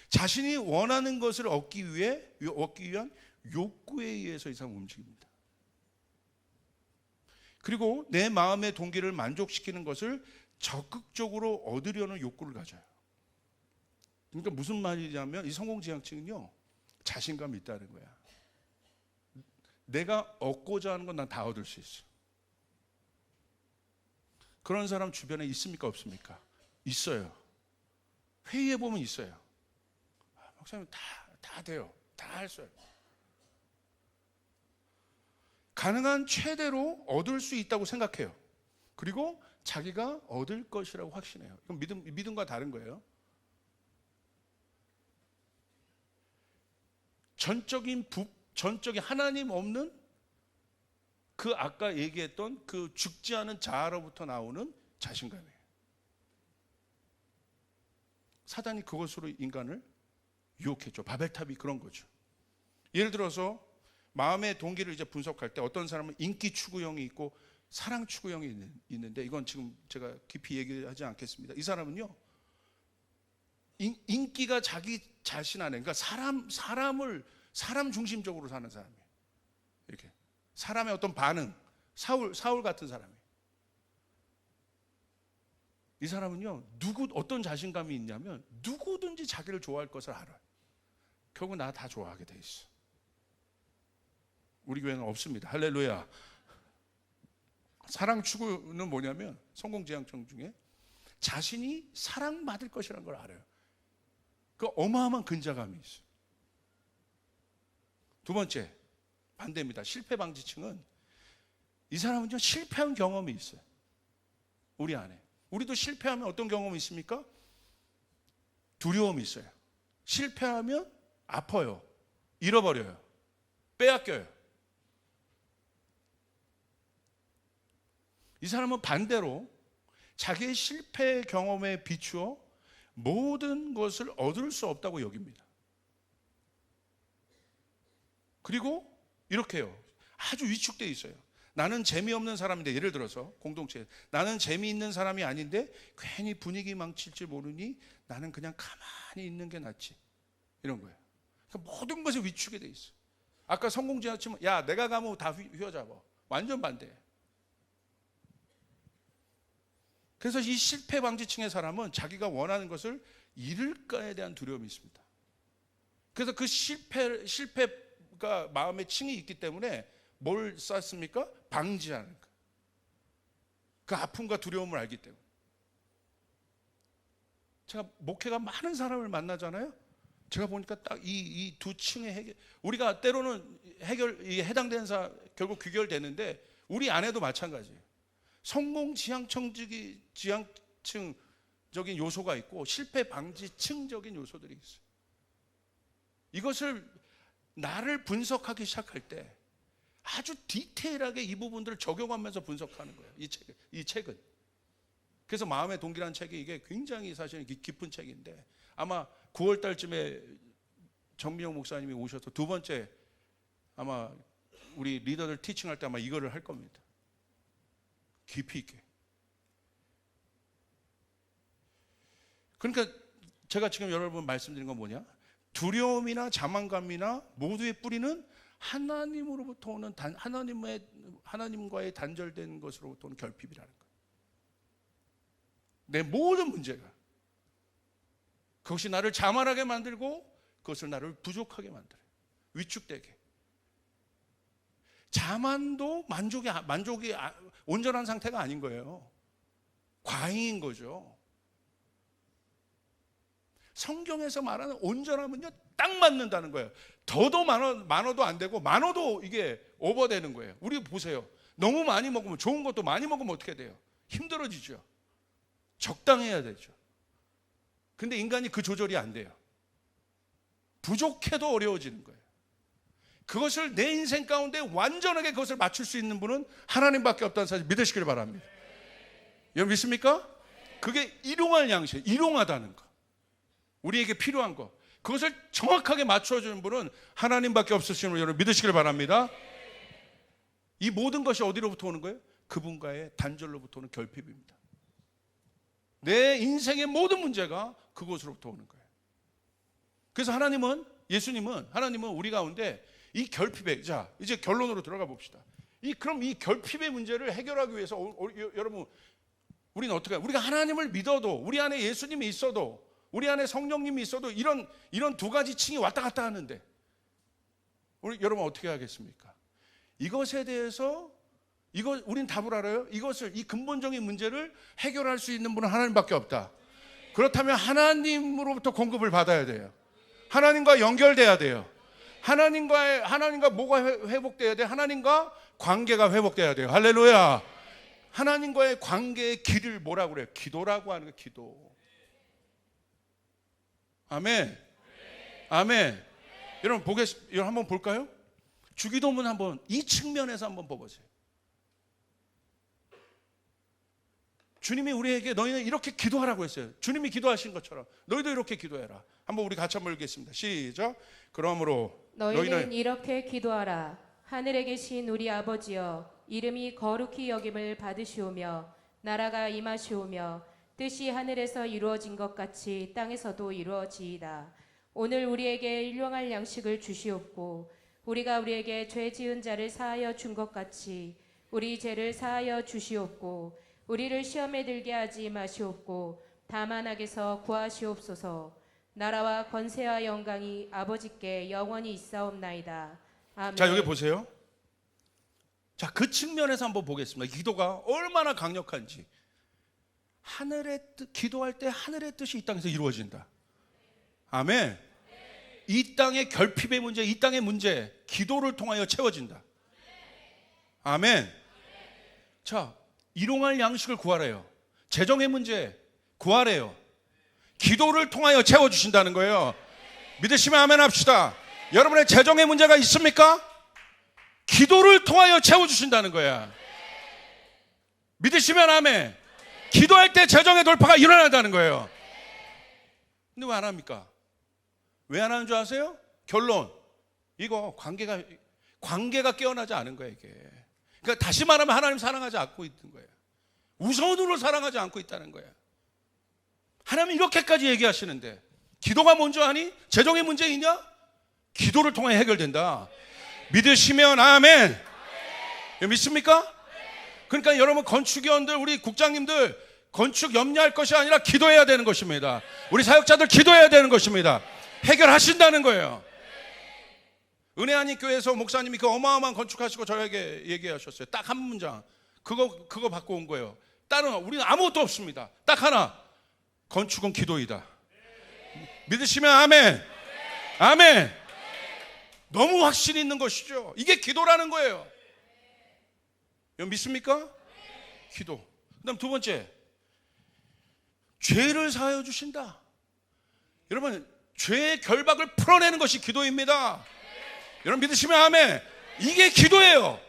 자신이 원하는 것을 얻기 위한 욕구에 의해서 이 사람은 움직입니다. 그리고 내 마음의 동기를 만족시키는 것을 적극적으로 얻으려는 욕구를 가져요. 그러니까 무슨 말이냐면 이 성공지향층은요, 자신감이 있다는 거야. 내가 얻고자 하는 건 난 다 얻을 수 있어. 그런 사람 주변에 있습니까? 없습니까? 있어요. 회의해 보면 있어요. 목사님 다 돼요. 다 할 수 있어요. 가능한 최대로 얻을 수 있다고 생각해요. 그리고 자기가 얻을 것이라고 확신해요. 이건 믿음과 다른 거예요. 전적인 하나님 없는 그 아까 얘기했던 그 죽지 않은 자아로부터 나오는 자신감이에요. 사단이 그것으로 인간을 유혹했죠. 바벨탑이 그런 거죠. 예를 들어서 마음의 동기를 이제 분석할 때 어떤 사람은 인기 추구형이 있고 사랑 추구형이 있는데 이건 지금 제가 깊이 얘기하지 않겠습니다. 이 사람은요, 인기가 자기 자신 안에, 그러니까 사람 중심적으로 사는 사람이에요. 이렇게 사람의 어떤 반응, 사울 같은 사람이에요. 이 사람은요, 어떤 자신감이 있냐면 누구든지 자기를 좋아할 것을 알아요. 결국 나 다 좋아하게 돼 있어. 우리 교회는 없습니다. 할렐루야. 사랑 추구는 뭐냐면 성공지향층 중에 자신이 사랑받을 것이라는 걸 알아요. 그 어마어마한 근자감이 있어요. 두 번째, 반대입니다. 실패 방지층은 이 사람은요, 실패한 경험이 있어요. 우리 안에. 우리도 실패하면 어떤 경험이 있습니까? 두려움이 있어요. 실패하면 아파요. 잃어버려요. 빼앗겨요. 이 사람은 반대로 자기의 실패 경험에 비추어 모든 것을 얻을 수 없다고 여깁니다. 그리고 이렇게 해요. 아주 위축되어 있어요. 나는 재미없는 사람인데, 예를 들어서 공동체에 나는 재미있는 사람이 아닌데 괜히 분위기 망칠 줄 모르니 나는 그냥 가만히 있는 게 낫지, 이런 거예요. 그러니까 모든 것에 위축이 돼 있어. 아까 성공지향층은 야 내가 가면 다 휘어잡아. 완전 반대예요. 그래서 이 실패 방지층의 사람은 자기가 원하는 것을 잃을까에 대한 두려움이 있습니다. 그래서 그 실패가 마음의 층이 있기 때문에 뭘 쌓습니까? 방지하는 거. 그 아픔과 두려움을 알기 때문에. 제가 목회가 많은 사람을 만나잖아요. 제가 보니까 딱 이 두 층의 우리가 때로는 해당되는 결국 귀결되는데 우리 안에도 마찬가지예요. 성공 지향층적인 요소가 있고 실패 방지층적인 요소들이 있어요. 이것을 나를 분석하기 시작할 때 아주 디테일하게 이 부분들을 적용하면서 분석하는 거예요. 이 책은. 그래서 마음의 동기라는 책이 이게 굉장히 사실은 깊은 책인데 아마 9월 달쯤에 정미영 목사님이 오셔서 두 번째 아마 우리 리더들 티칭할 때 아마 이거를 할 겁니다. 깊이 있게. 그러니까 제가 지금 여러분 말씀드린 건 뭐냐? 두려움이나 자만감이나 모두의 뿌리는 하나님으로부터 오는 하나님과의 단절된 것으로부터 오는 결핍이라는 거예요. 내 모든 문제가 그것이 나를 자만하게 만들고 그것을 나를 부족하게 만들어요. 위축되게. 자만도 만족이 온전한 상태가 아닌 거예요. 과잉인 거죠. 성경에서 말하는 온전함은요, 딱 맞는다는 거예요. 더도 많아도 안 되고 많아도 이게 오버되는 거예요. 우리 보세요. 너무 많이 먹으면, 좋은 것도 많이 먹으면 어떻게 돼요? 힘들어지죠. 적당해야 되죠. 근데 인간이 그 조절이 안 돼요. 부족해도 어려워지는 거예요. 그것을 내 인생 가운데 완전하게 그것을 맞출 수 있는 분은 하나님밖에 없다는 사실 믿으시길 바랍니다. 여러분 믿습니까? 그게 일용할 양식, 일용하다는 거, 우리에게 필요한 거, 그것을 정확하게 맞춰주는 분은 하나님밖에 없으시는 여러분 믿으시길 바랍니다. 이 모든 것이 어디로부터 오는 거예요? 그분과의 단절로부터 오는 결핍입니다. 내 인생의 모든 문제가 그곳으로부터 오는 거예요. 그래서 하나님은 우리 가운데 이 결핍에, 자 이제 결론으로 들어가 봅시다. 그럼 이 결핍의 문제를 해결하기 위해서 여러분 우리는 어떻게 해요? 우리가 하나님을 믿어도, 우리 안에 예수님이 있어도, 우리 안에 성령님이 있어도 이런 두 가지 층이 왔다 갔다 하는데 여러분 어떻게 하겠습니까? 이것에 대해서 우린 답을 알아요. 이 근본적인 문제를 해결할 수 있는 분은 하나님밖에 없다. 그렇다면 하나님으로부터 공급을 받아야 돼요. 하나님과 연결돼야 돼요. 하나님과 뭐가 회복돼야 돼? 하나님과 관계가 회복돼야 돼요. 할렐루야. 하나님과의 관계의 길을 뭐라고 그래요? 기도라고 하는 거예요. 기도. 아멘. 아멘. 여러분 한번 볼까요? 주기도문 한번 이 측면에서 한번 보세요. 주님이 우리에게 너희는 이렇게 기도하라고 했어요. 주님이 기도하신 것처럼 너희도 이렇게 기도해라. 한번 우리 같이 한번 읽겠습니다. 시작. 그러므로 너희는 이렇게 기도하라. 하늘에 계신 우리 아버지여, 이름이 거룩히 여김을 받으시오며 나라가 임하시오며 뜻이 하늘에서 이루어진 것 같이 땅에서도 이루어지이다. 오늘 우리에게 일용할 양식을 주시옵고 우리가 우리에게 죄 지은 자를 사하여 준 것 같이 우리 죄를 사하여 주시옵고 우리를 시험에 들게 하지 마시옵고 다만 악에서 구하시옵소서. 나라와 권세와 영광이 아버지께 영원히 있사옵나이다. 아멘. 자 여기 보세요. 자 그 측면에서 한번 보겠습니다. 기도가 얼마나 강력한지. 기도할 때 하늘의 뜻이 이 땅에서 이루어진다. 아멘. 이 땅의 결핍의 문제, 이 땅의 문제, 기도를 통하여 채워진다. 아멘. 자, 일용할 양식을 구하래요. 재정의 문제 구하래요. 기도를 통하여 채워주신다는 거예요. 믿으시면 아멘 합시다. 여러분의 재정의 문제가 있습니까? 기도를 통하여 채워주신다는 거야. 믿으시면 아멘. 기도할 때 재정의 돌파가 일어난다는 거예요. 근데 왜 안 합니까? 왜 안 하는 줄 아세요? 결론. 이거 관계가 깨어나지 않은 거예요, 이게. 그러니까 다시 말하면 하나님 사랑하지 않고 있는 거예요. 우선으로 사랑하지 않고 있다는 거예요. 하나님 이렇게까지 얘기하시는데 기도가 먼저 하니? 재정의 문제 있냐? 기도를 통해 해결된다. 믿으시면 아멘. 믿습니까? 그러니까 여러분 건축위원들, 우리 국장님들 건축 염려할 것이 아니라 기도해야 되는 것입니다. 우리 사역자들 기도해야 되는 것입니다. 해결하신다는 거예요. 은혜하니 교회에서 목사님이 그 어마어마한 건축하시고 저에게 얘기하셨어요. 딱 한 문장. 그거 받고 온 거예요. 다른 우리는 아무것도 없습니다. 딱 하나. 건축은 기도이다. 믿으시면 아멘. 아멘. 너무 확신 있는 것이죠. 이게 기도라는 거예요. 여러분 믿습니까? 기도. 그다음 두 번째, 죄를 사하여 주신다. 여러분 죄의 결박을 풀어내는 것이 기도입니다. 여러분 믿으시면 아멘. 이게 기도예요.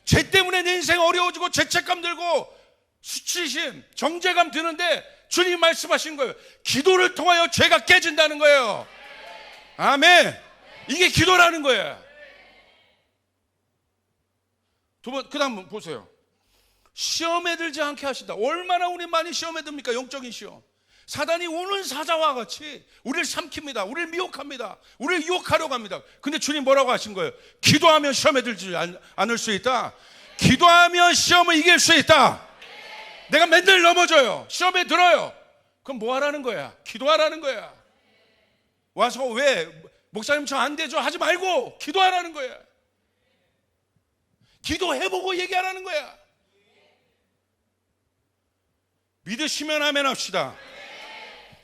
죄 때문에 내 인생 어려워지고 죄책감 들고 수치심, 정죄감 드는데 주님 말씀하신 거예요. 기도를 통하여 죄가 깨진다는 거예요. 아멘. 이게 기도라는 거예요. 두 번, 그 다음 보세요. 시험에 들지 않게 하신다. 얼마나 우리 많이 시험에 듭니까? 영적인 시험. 사단이 오는 사자와 같이 우리를 삼킵니다. 우리를 미혹합니다. 우리를 유혹하려고 합니다. 근데 주님 뭐라고 하신 거예요? 기도하면 시험에 들지 않을 수 있다. 기도하면 시험을 이길 수 있다. 내가 맨날 넘어져요. 시험에 들어요. 그럼 뭐 하라는 거야? 기도하라는 거야. 와서 왜 목사님 저 안 되죠 하지 말고 기도하라는 거야. 기도해보고 얘기하라는 거야. 믿으시면 아멘 합시다.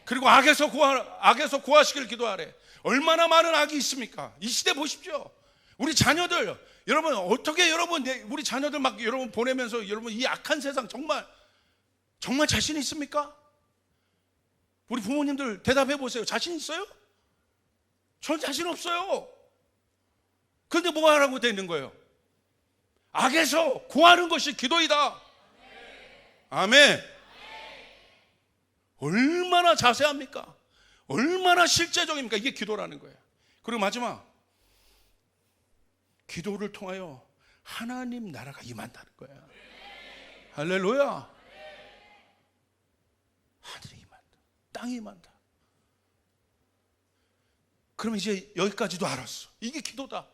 그리고 악에서 구하시길 기도하래. 얼마나 많은 악이 있습니까? 이 시대 보십시오. 우리 자녀들, 여러분 어떻게 우리 자녀들 막 여러분 보내면서 여러분 이 악한 세상 정말 자신 있습니까? 우리 부모님들 대답해 보세요. 자신 있어요? 전 자신 없어요. 그런데 뭐 하라고 되어 있는 거예요? 악에서 구하는 것이 기도이다. 아멘. 얼마나 자세합니까? 얼마나 실제적입니까? 이게 기도라는 거예요. 그리고 마지막, 기도를 통하여 하나님 나라가 임한다는 거예요. 할렐루야. 하늘이 임한다. 땅이 임한다. 그럼 이제 여기까지도 알았어. 이게 기도다.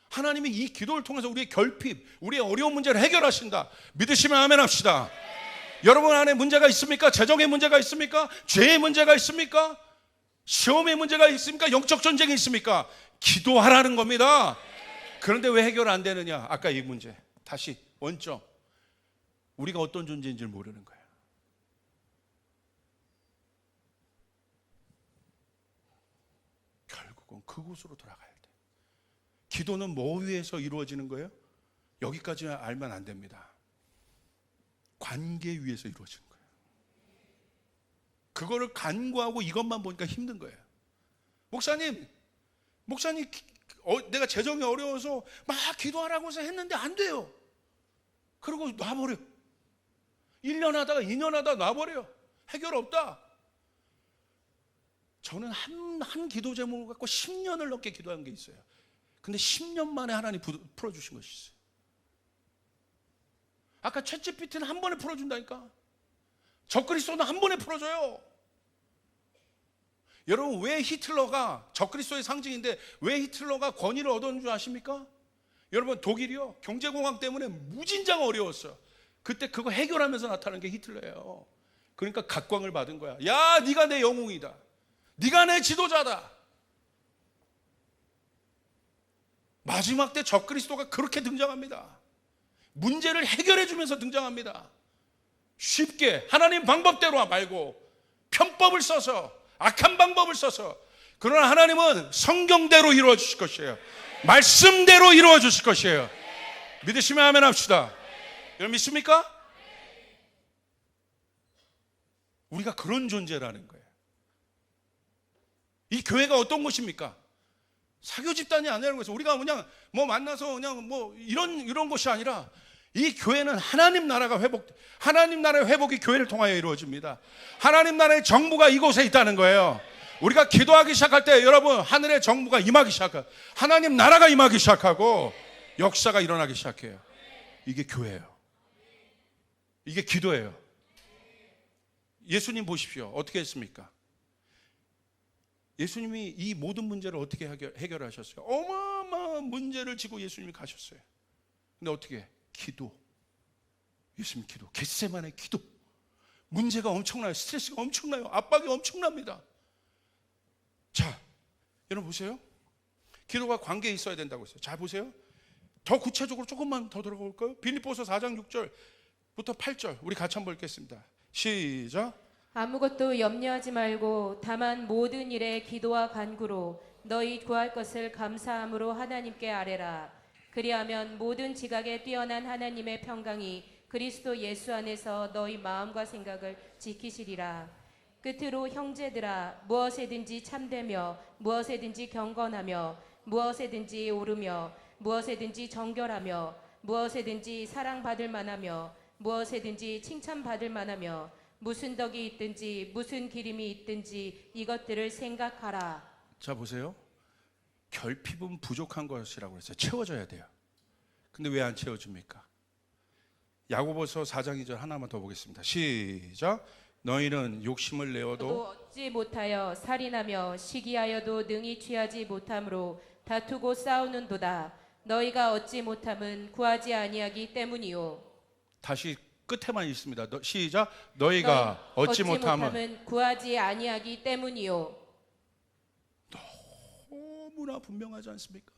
하나님이 이 기도를 통해서 우리의 결핍, 우리의 어려운 문제를 해결하신다. 믿으시면 아멘 합시다. 여러분 안에 문제가 있습니까? 재정의 문제가 있습니까? 죄의 문제가 있습니까? 시험의 문제가 있습니까? 영적 전쟁이 있습니까? 기도하라는 겁니다. 그런데 왜 해결 안 되느냐? 아까 이 문제. 다시 원점. 우리가 어떤 존재인지를 모르는 거예요. 결국은 그곳으로 돌아가야 돼. 기도는 뭐 위에서 이루어지는 거예요? 여기까지 알면 안 됩니다. 관계 위에서 이루어지는 거예요. 그거를 간구하고 이것만 보니까 힘든 거예요. 목사님 내가 재정이 어려워서 막 기도하라고 해서 했는데 안 돼요. 그리고 놔버려. 1년 하다가 2년 하다가 놔버려. 해결 없다. 저는 한 기도 제목을 갖고 10년을 넘게 기도한 게 있어요. 근데 10년 만에 하나님 풀어주신 것이 있어요. 아까 챗GPT는 한 번에 풀어준다니까. 적그리스도는 한 번에 풀어줘요. 여러분 왜 히틀러가 적그리스도의 상징인데 왜 히틀러가 권위를 얻었는 줄 아십니까? 여러분 독일이요 경제공황 때문에 무진장 어려웠어요. 그때 그거 해결하면서 나타난 게 히틀러예요. 그러니까 각광을 받은 거야. 야 네가 내 영웅이다. 네가 내 지도자다. 마지막 때 적그리스도가 그렇게 등장합니다. 문제를 해결해 주면서 등장합니다. 쉽게 하나님 방법대로 말고 편법을 써서 악한 방법을 써서. 그러나 하나님은 성경대로 이루어 주실 것이에요. 말씀대로 이루어 주실 것이에요. 믿으시면 아멘 합시다. 여러분 믿습니까? 우리가 그런 존재라는 거예요. 이 교회가 어떤 곳입니까? 사교 집단이 아니라는 거죠. 우리가 그냥 뭐 만나서 그냥 뭐 이런 것이 아니라 이 교회는 하나님 나라의 회복이 교회를 통하여 이루어집니다. 하나님 나라의 정부가 이곳에 있다는 거예요. 우리가 기도하기 시작할 때 여러분 하늘의 정부가 임하기 시작해요. 하나님 나라가 임하기 시작하고 역사가 일어나기 시작해요. 이게 교회예요. 이게 기도예요. 예수님 보십시오. 어떻게 했습니까? 예수님이 이 모든 문제를 어떻게 해결하셨어요? 어마어마한 문제를 지고 예수님이 가셨어요. 근데 어떻게? 기도. 예수님 기도. 겟세마네 기도. 문제가 엄청나요. 스트레스가 엄청나요. 압박이 엄청납니다. 자, 여러분 보세요. 기도가 관계에 있어야 된다고 했어요. 자, 보세요. 더 구체적으로 조금만 더 들어가 볼까요? 빌립보서 4장 6절부터 8절 우리 같이 한번 읽겠습니다. 시작. 아무것도 염려하지 말고 다만 모든 일에 기도와 간구로 너희 구할 것을 감사함으로 하나님께 아뢰라. 그리하면 모든 지각에 뛰어난 하나님의 평강이 그리스도 예수 안에서 너희 마음과 생각을 지키시리라. 끝으로 형제들아 무엇에든지 참되며 무엇에든지 경건하며 무엇에든지 오르며 무엇에든지 정결하며 무엇에든지 사랑받을 만하며 무엇에든지 칭찬받을 만하며 무슨 덕이 있든지 무슨 기림이 있든지 이것들을 생각하라. 자 보세요. 결핍은 부족한 것이라고 했어요. 채워져야 돼요. 근데 왜 안 채워집니까? 야고보서 4장 2절 하나만 더 보겠습니다. 시작. 너희는 욕심을 내어도 얻지 못하여 살인하며 시기하여도 능히 취하지 못함으로 다투고 싸우는도다. 너희가 얻지 못함은 구하지 아니하기 때문이요. 다시 끝에만 있습니다. 시작. 너희가 얻지 못함은 구하지 아니하기 때문이요. 너무나 분명하지 않습니까?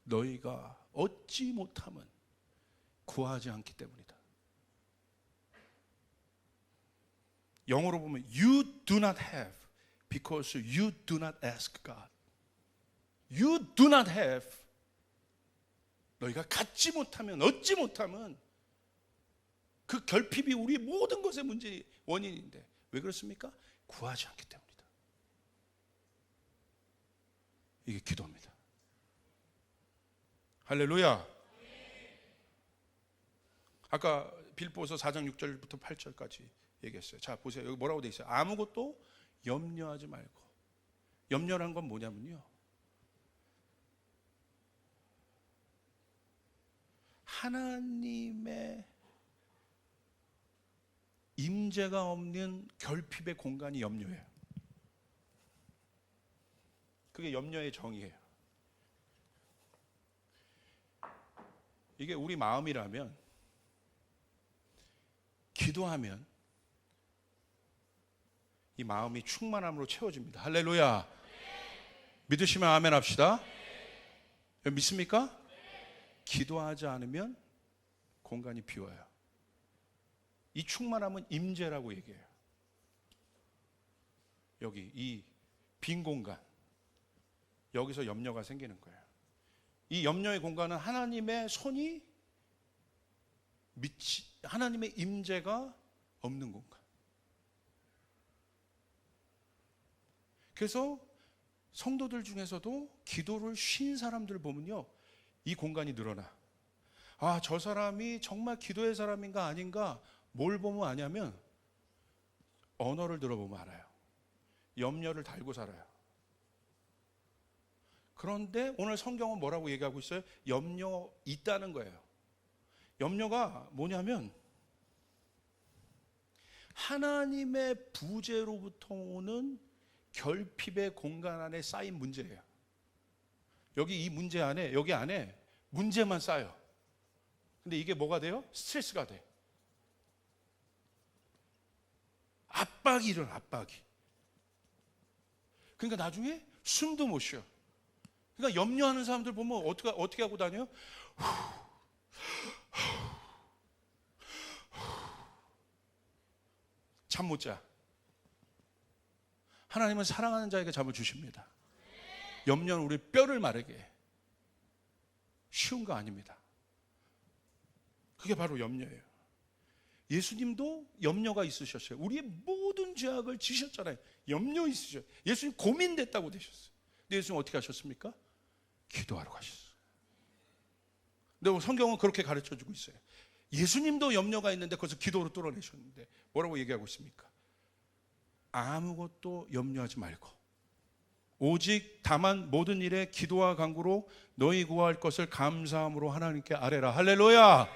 너희가 얻지 못함은 구하지 않기 때문이다. 영어로 보면 You do not have because you do not ask God. You do not have. 너희가 갖지 못하면, 얻지 못하면 그 결핍이 우리 모든 것의 문제 원인인데 왜 그렇습니까? 구하지 않기 때문이다. 이게 기도입니다. 할렐루야. 아까 빌보서 4장 6절부터 8절까지 얘기했어요. 자, 보세요. 여기 뭐라고 돼 있어요? 아무것도 염려하지 말고. 염려란 건 뭐냐면요, 하나님의 임재가 없는 결핍의 공간이 염려예요. 그게 염려의 정의예요. 이게 우리 마음이라면, 기도하면 이 마음이 충만함으로 채워집니다. 할렐루야. 믿으시면 아멘 합시다. 믿습니까? 기도하지 않으면 공간이 비워요. 이 충만함은 임재라고 얘기해요. 여기 이 빈 공간, 여기서 염려가 생기는 거예요. 이 염려의 공간은 하나님의 손이 하나님의 임재가 없는 공간. 그래서 성도들 중에서도 기도를 쉰 사람들 보면요, 이 공간이 늘어나. 아, 저 사람이 정말 기도의 사람인가 아닌가 뭘 보면 아냐면 언어를 들어보면 알아요. 염려를 달고 살아요. 그런데 오늘 성경은 뭐라고 얘기하고 있어요? 염려 있다는 거예요. 염려가 뭐냐면 하나님의 부재로부터 오는 결핍의 공간 안에 쌓인 문제예요. 여기 이 문제 안에, 여기 안에 문제만 쌓여. 근데 이게 뭐가 돼요? 스트레스가 돼. 압박이 일어나, 압박이. 그러니까 나중에 숨도 못 쉬어. 그러니까 염려하는 사람들 보면 어떻게 하고 다녀요? 잠 못 자. 하나님은 사랑하는 자에게 잠을 주십니다. 염려는 우리 뼈를 마르게 해. 쉬운 거 아닙니다. 그게 바로 염려예요. 예수님도 염려가 있으셨어요. 우리의 모든 죄악을 지셨잖아요. 염려 있으셔요. 예수님 고민됐다고 되셨어요. 근데 예수님 어떻게 하셨습니까? 기도하러 가셨어요. 근데 성경은 그렇게 가르쳐주고 있어요. 예수님도 염려가 있는데 그것을 기도로 뚫어내셨는데 뭐라고 얘기하고 있습니까? 아무것도 염려하지 말고 오직 다만 모든 일에 기도와 간구로 너희 구할 것을 감사함으로 하나님께 아뢰라. 할렐루야.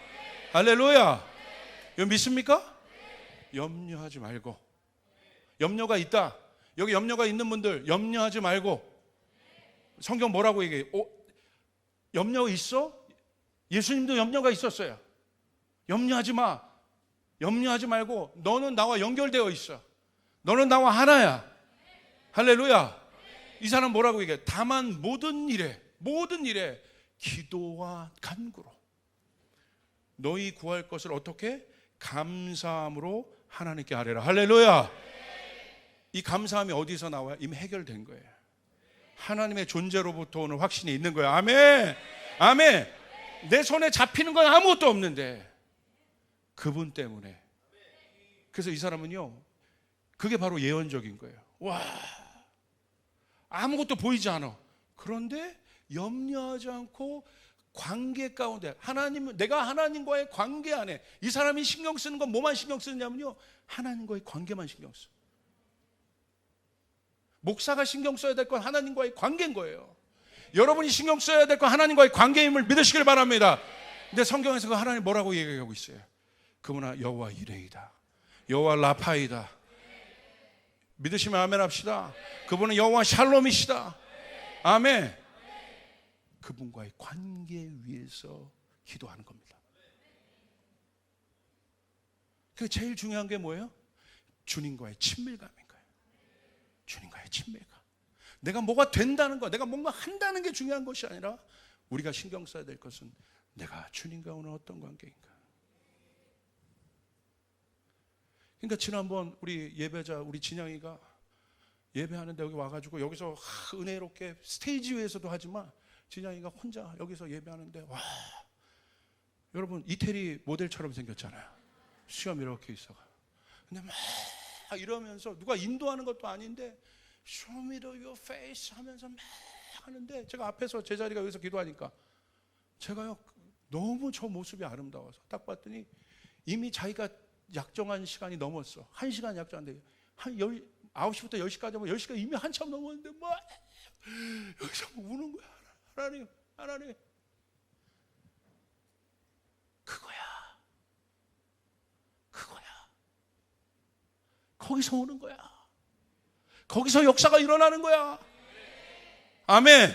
할렐루야. 이거 믿습니까? 염려하지 말고. 염려가 있다. 여기 염려가 있는 분들 염려하지 말고. 성경 뭐라고 얘기해요? 염려 있어? 예수님도 염려가 있었어요. 염려하지 마. 염려하지 말고 너는 나와 연결되어 있어. 너는 나와 하나야. 할렐루야. 이 사람 뭐라고 얘기해? 다만 모든 일에 기도와 간구로 너희 구할 것을 어떻게? 감사함으로 하나님께 아뢰라. 할렐루야. 이 감사함이 어디서 나와요? 이미 해결된 거예요. 하나님의 존재로부터 오는 확신이 있는 거예요. 아멘. 아멘. 내 손에 잡히는 건 아무것도 없는데 그분 때문에. 그래서 이 사람은요, 그게 바로 예언적인 거예요. 와, 아무것도 보이지 않아. 그런데 염려하지 않고 관계 가운데 내가 하나님과의 관계 안에, 이 사람이 신경 쓰는 건 뭐만 신경 쓰느냐면요, 하나님과의 관계만 신경 써. 목사가 신경 써야 될 건 하나님과의 관계인 거예요. 여러분이 신경 써야 될 건 하나님과의 관계임을 믿으시길 바랍니다. 근데 성경에서 그 하나님 뭐라고 얘기하고 있어요? 그분은 여호와 이레이다. 여호와 라파이다. 믿으시면 아멘 합시다. 그분은 여호와 샬롬이시다. 아멘. 그분과의 관계 위에서 기도하는 겁니다. 그 제일 중요한 게 뭐예요? 주님과의 친밀감인 거예요. 주님과의 친밀감. 내가 뭐가 된다는 거, 내가 뭔가 한다는 게 중요한 것이 아니라 우리가 신경 써야 될 것은 내가 주님과 오늘 어떤 관계인가. 그러니까 지난번 우리 예배자 우리 진영이가 예배하는데 여기 와가지고 여기서 은혜롭게 스테이지 위에서도 하지만 진영이가 혼자 여기서 예배하는데 와, 여러분 이태리 모델처럼 생겼잖아요. 수염 이렇게 있어가. 근데 막 이러면서 누가 인도하는 것도 아닌데 Show me your face 하면서 막 하는데 제가 앞에서 제 자리가 여기서 기도하니까 제가요 너무 저 모습이 아름다워서 딱 봤더니 이미 자기가 약정한 시간이 넘었어. 1시간 약정한데 한 9시부터 10시까지 하면 10시가 이미 한참 넘었는데 막 여기서 우는 거야. 하나님, 하나님, 그거야. 거기서 오는 거야. 거기서 역사가 일어나는 거야. 아멘.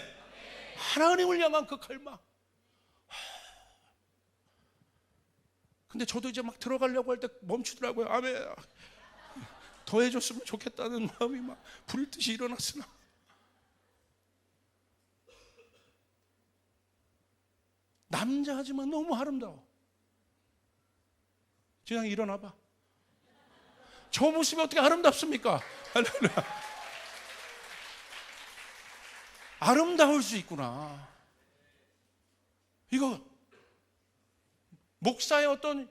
하나님을 향한 그 갈망. 근데 저도 이제 막 들어가려고 할 때 멈추더라고요. 아멘. 더 해줬으면 좋겠다는 마음이 막 불듯이 일어났으나 남자지만 너무 아름다워. 그냥 일어나봐. 저 모습이 어떻게 아름답습니까? 할렐루야. 아름다울 수 있구나. 이거 목사의 어떤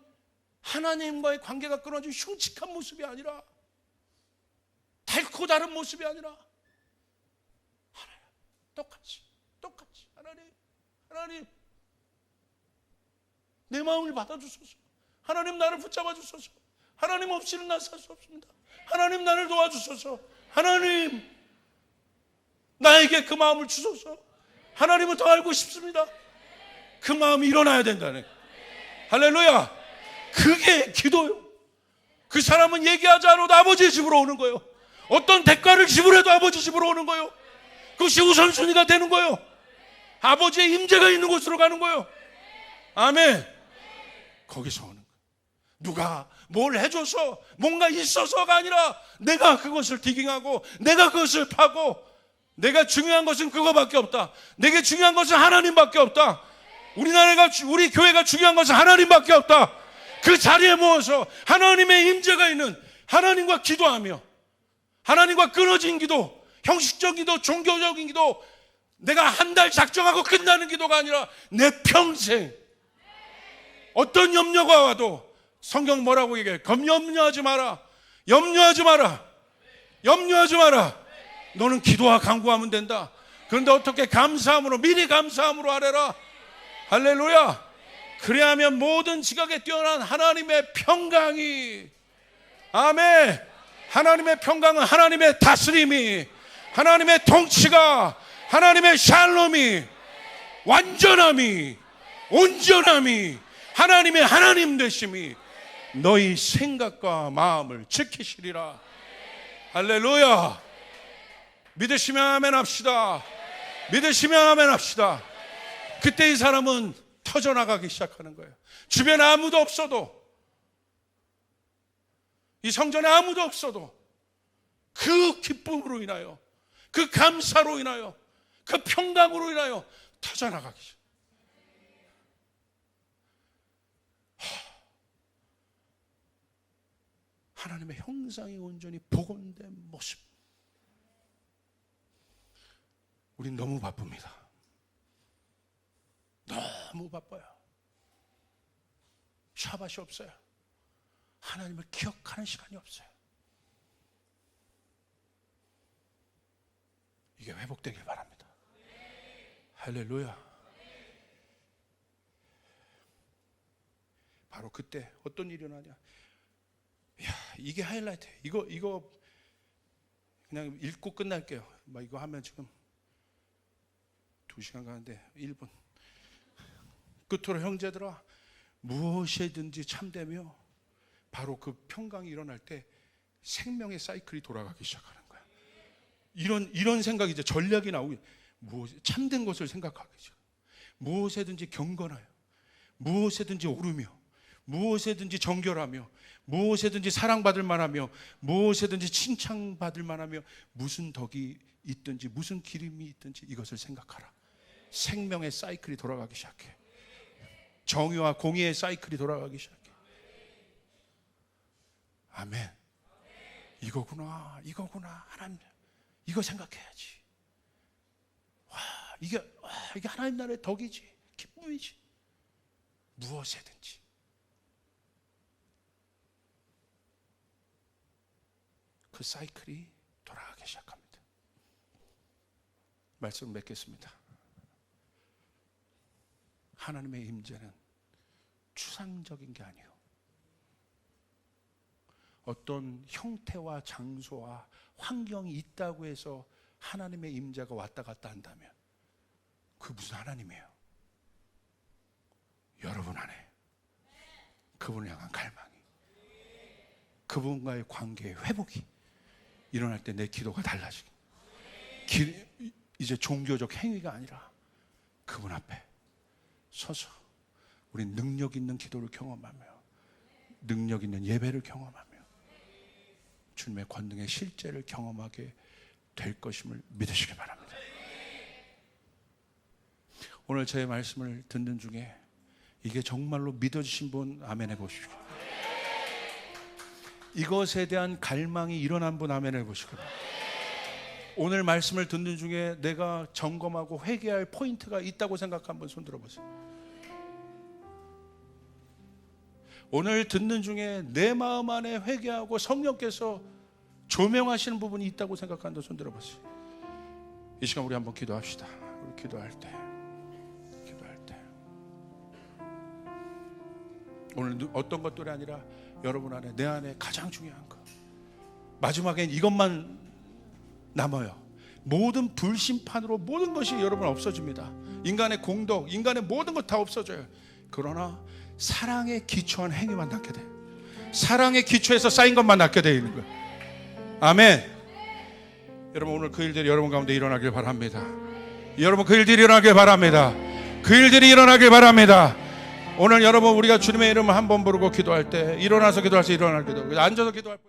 하나님과의 관계가 끊어진 흉측한 모습이 아니라 달고 다른 모습이 아니라 하나님 똑같이 하나님 내 마음을 받아주소서. 하나님 나를 붙잡아 주소서. 하나님 없이는 나 살 수 없습니다. 하나님 나를 도와주소서. 하나님 나에게 그 마음을 주소서. 하나님을 더 알고 싶습니다. 그 마음이 일어나야 된다네. 할렐루야. 그게 기도요. 그 사람은 얘기하지 않아도 아버지의 집으로 오는 거예요. 어떤 대가를 지불해도 아버지 집으로 오는 거예요. 그것이 우선순위가 되는 거예요. 아버지의 임재가 있는 곳으로 가는 거예요. 아멘. 거기서 오는 거예요. 누가 뭘 해줘서 뭔가 있어서가 아니라 내가 그것을 디깅하고 내가 그것을 파고 내가 중요한 것은 그거밖에 없다. 내게 중요한 것은 하나님밖에 없다. 우리 교회가 중요한 것은 하나님밖에 없다. 그 자리에 모여서 하나님의 임재가 있는 하나님과 기도하며 하나님과 끊어진 기도, 형식적인 기도, 종교적인 기도, 내가 한 달 작정하고 끝나는 기도가 아니라 내 평생 어떤 염려가 와도 성경 뭐라고 얘기해? 염려하지 마라. 염려하지 마라. 염려하지 마라. 너는 기도와 간구하면 된다. 그런데 어떻게 감사함으로 미리 감사함으로 하래라. 할렐루야. 그래야면 모든 지각에 뛰어난 하나님의 평강이 아멘. 하나님의 평강은 하나님의 다스림이 하나님의 통치가 하나님의 샬롬이 완전함이 온전함이 하나님의 하나님 되심이 너희 생각과 마음을 지키시리라. 할렐루야. 믿으시면 아멘 합시다. 믿으시면 아멘 합시다. 그때 이 사람은 터져나가기 시작하는 거예요. 주변에 아무도 없어도 이 성전에 아무도 없어도 그 기쁨으로 인하여 그 감사로 인하여 그 평강으로 인하여 터져나가기 시작. 하나님의 형상이 온전히 복원된 모습. 우린 너무 바쁩니다. 너무 바빠요. 샤밧이 없어요. 하나님을 기억하는 시간이 없어요. 이게 회복되길 바랍니다. 할렐루야. 바로 그때 어떤 일이 일어나냐. 야, 이게 하이라이트. 이거 그냥 읽고 끝날게요. 막 이거 하면 지금 2시간 가는데 1분. 끝으로 형제들아, 무엇이든지 참되며 바로 그 평강이 일어날 때 생명의 사이클이 돌아가기 시작하는 거야. 이런 생각이 이제 전략이 나오고, 참된 것을 생각하기 시작. 무엇이든지 경건하여, 무엇이든지 온유하여, 무엇이든지 선하여, 무엇이든지 바르게, 무엇이든지 진실하여, 무엇이든지 무엇에든지 정결하며 무엇에든지 사랑받을 만하며 무엇에든지 칭찬받을 만하며 무슨 덕이 있든지 무슨 기름이 있든지 이것을 생각하라. 생명의 사이클이 돌아가기 시작해. 정의와 공의의 사이클이 돌아가기 시작해. 아멘. 이거구나, 이거구나. 하나님, 이거 생각해야지. 이게 하나님 나라의 덕이지, 기쁨이지. 무엇이든지. 그 사이클이 돌아가기 시작합니다. 말씀 맺겠습니다. 하나님의 임재는 추상적인 게 아니에요. 어떤 형태와 장소와 환경이 있다고 해서 하나님의 임재가 왔다 갔다 한다면 그 무슨 하나님이에요? 여러분 안에 그분을 향한 갈망이, 그분과의 관계의 회복이 일어날 때 내 기도가 달라지고, 이제 종교적 행위가 아니라 그분 앞에 서서 우리 능력 있는 기도를 경험하며 능력 있는 예배를 경험하며 주님의 권능의 실제를 경험하게 될 것임을 믿으시기 바랍니다. 오늘 저의 말씀을 듣는 중에 이게 정말로 믿어지신 분 아멘 해보십시오. 이것에 대한 갈망이 일어난 분 아멘 해보시고, 오늘 말씀을 듣는 중에 내가 점검하고 회개할 포인트가 있다고 생각한 분 손 들어보세요. 오늘 듣는 중에 내 마음 안에 회개하고 성령께서 조명하시는 부분이 있다고 생각하는 분 손 들어보세요. 이 시간 우리 한번 기도합시다. 우리 기도할 때 오늘 어떤 것들이 아니라 여러분 안에, 내 안에 가장 중요한 것, 마지막엔 이것만 남아요. 모든 불심판으로 모든 것이 여러분 없어집니다. 인간의 공덕, 인간의 모든 것 다 없어져요. 그러나 사랑에 기초한 행위만 낳게 돼. 사랑의 기초에서 쌓인 것만 낳게 되는 거예요. 아멘. 여러분 오늘 그 일들이 여러분 가운데 일어나길 바랍니다. 여러분 그 일들이 일어나길 바랍니다. 그 일들이 일어나길 바랍니다. 오늘 여러분 우리가 주님의 이름을 한번 부르고 기도할 때 일어나서 기도할 때 일어날 기도, 앉아서 기도할 때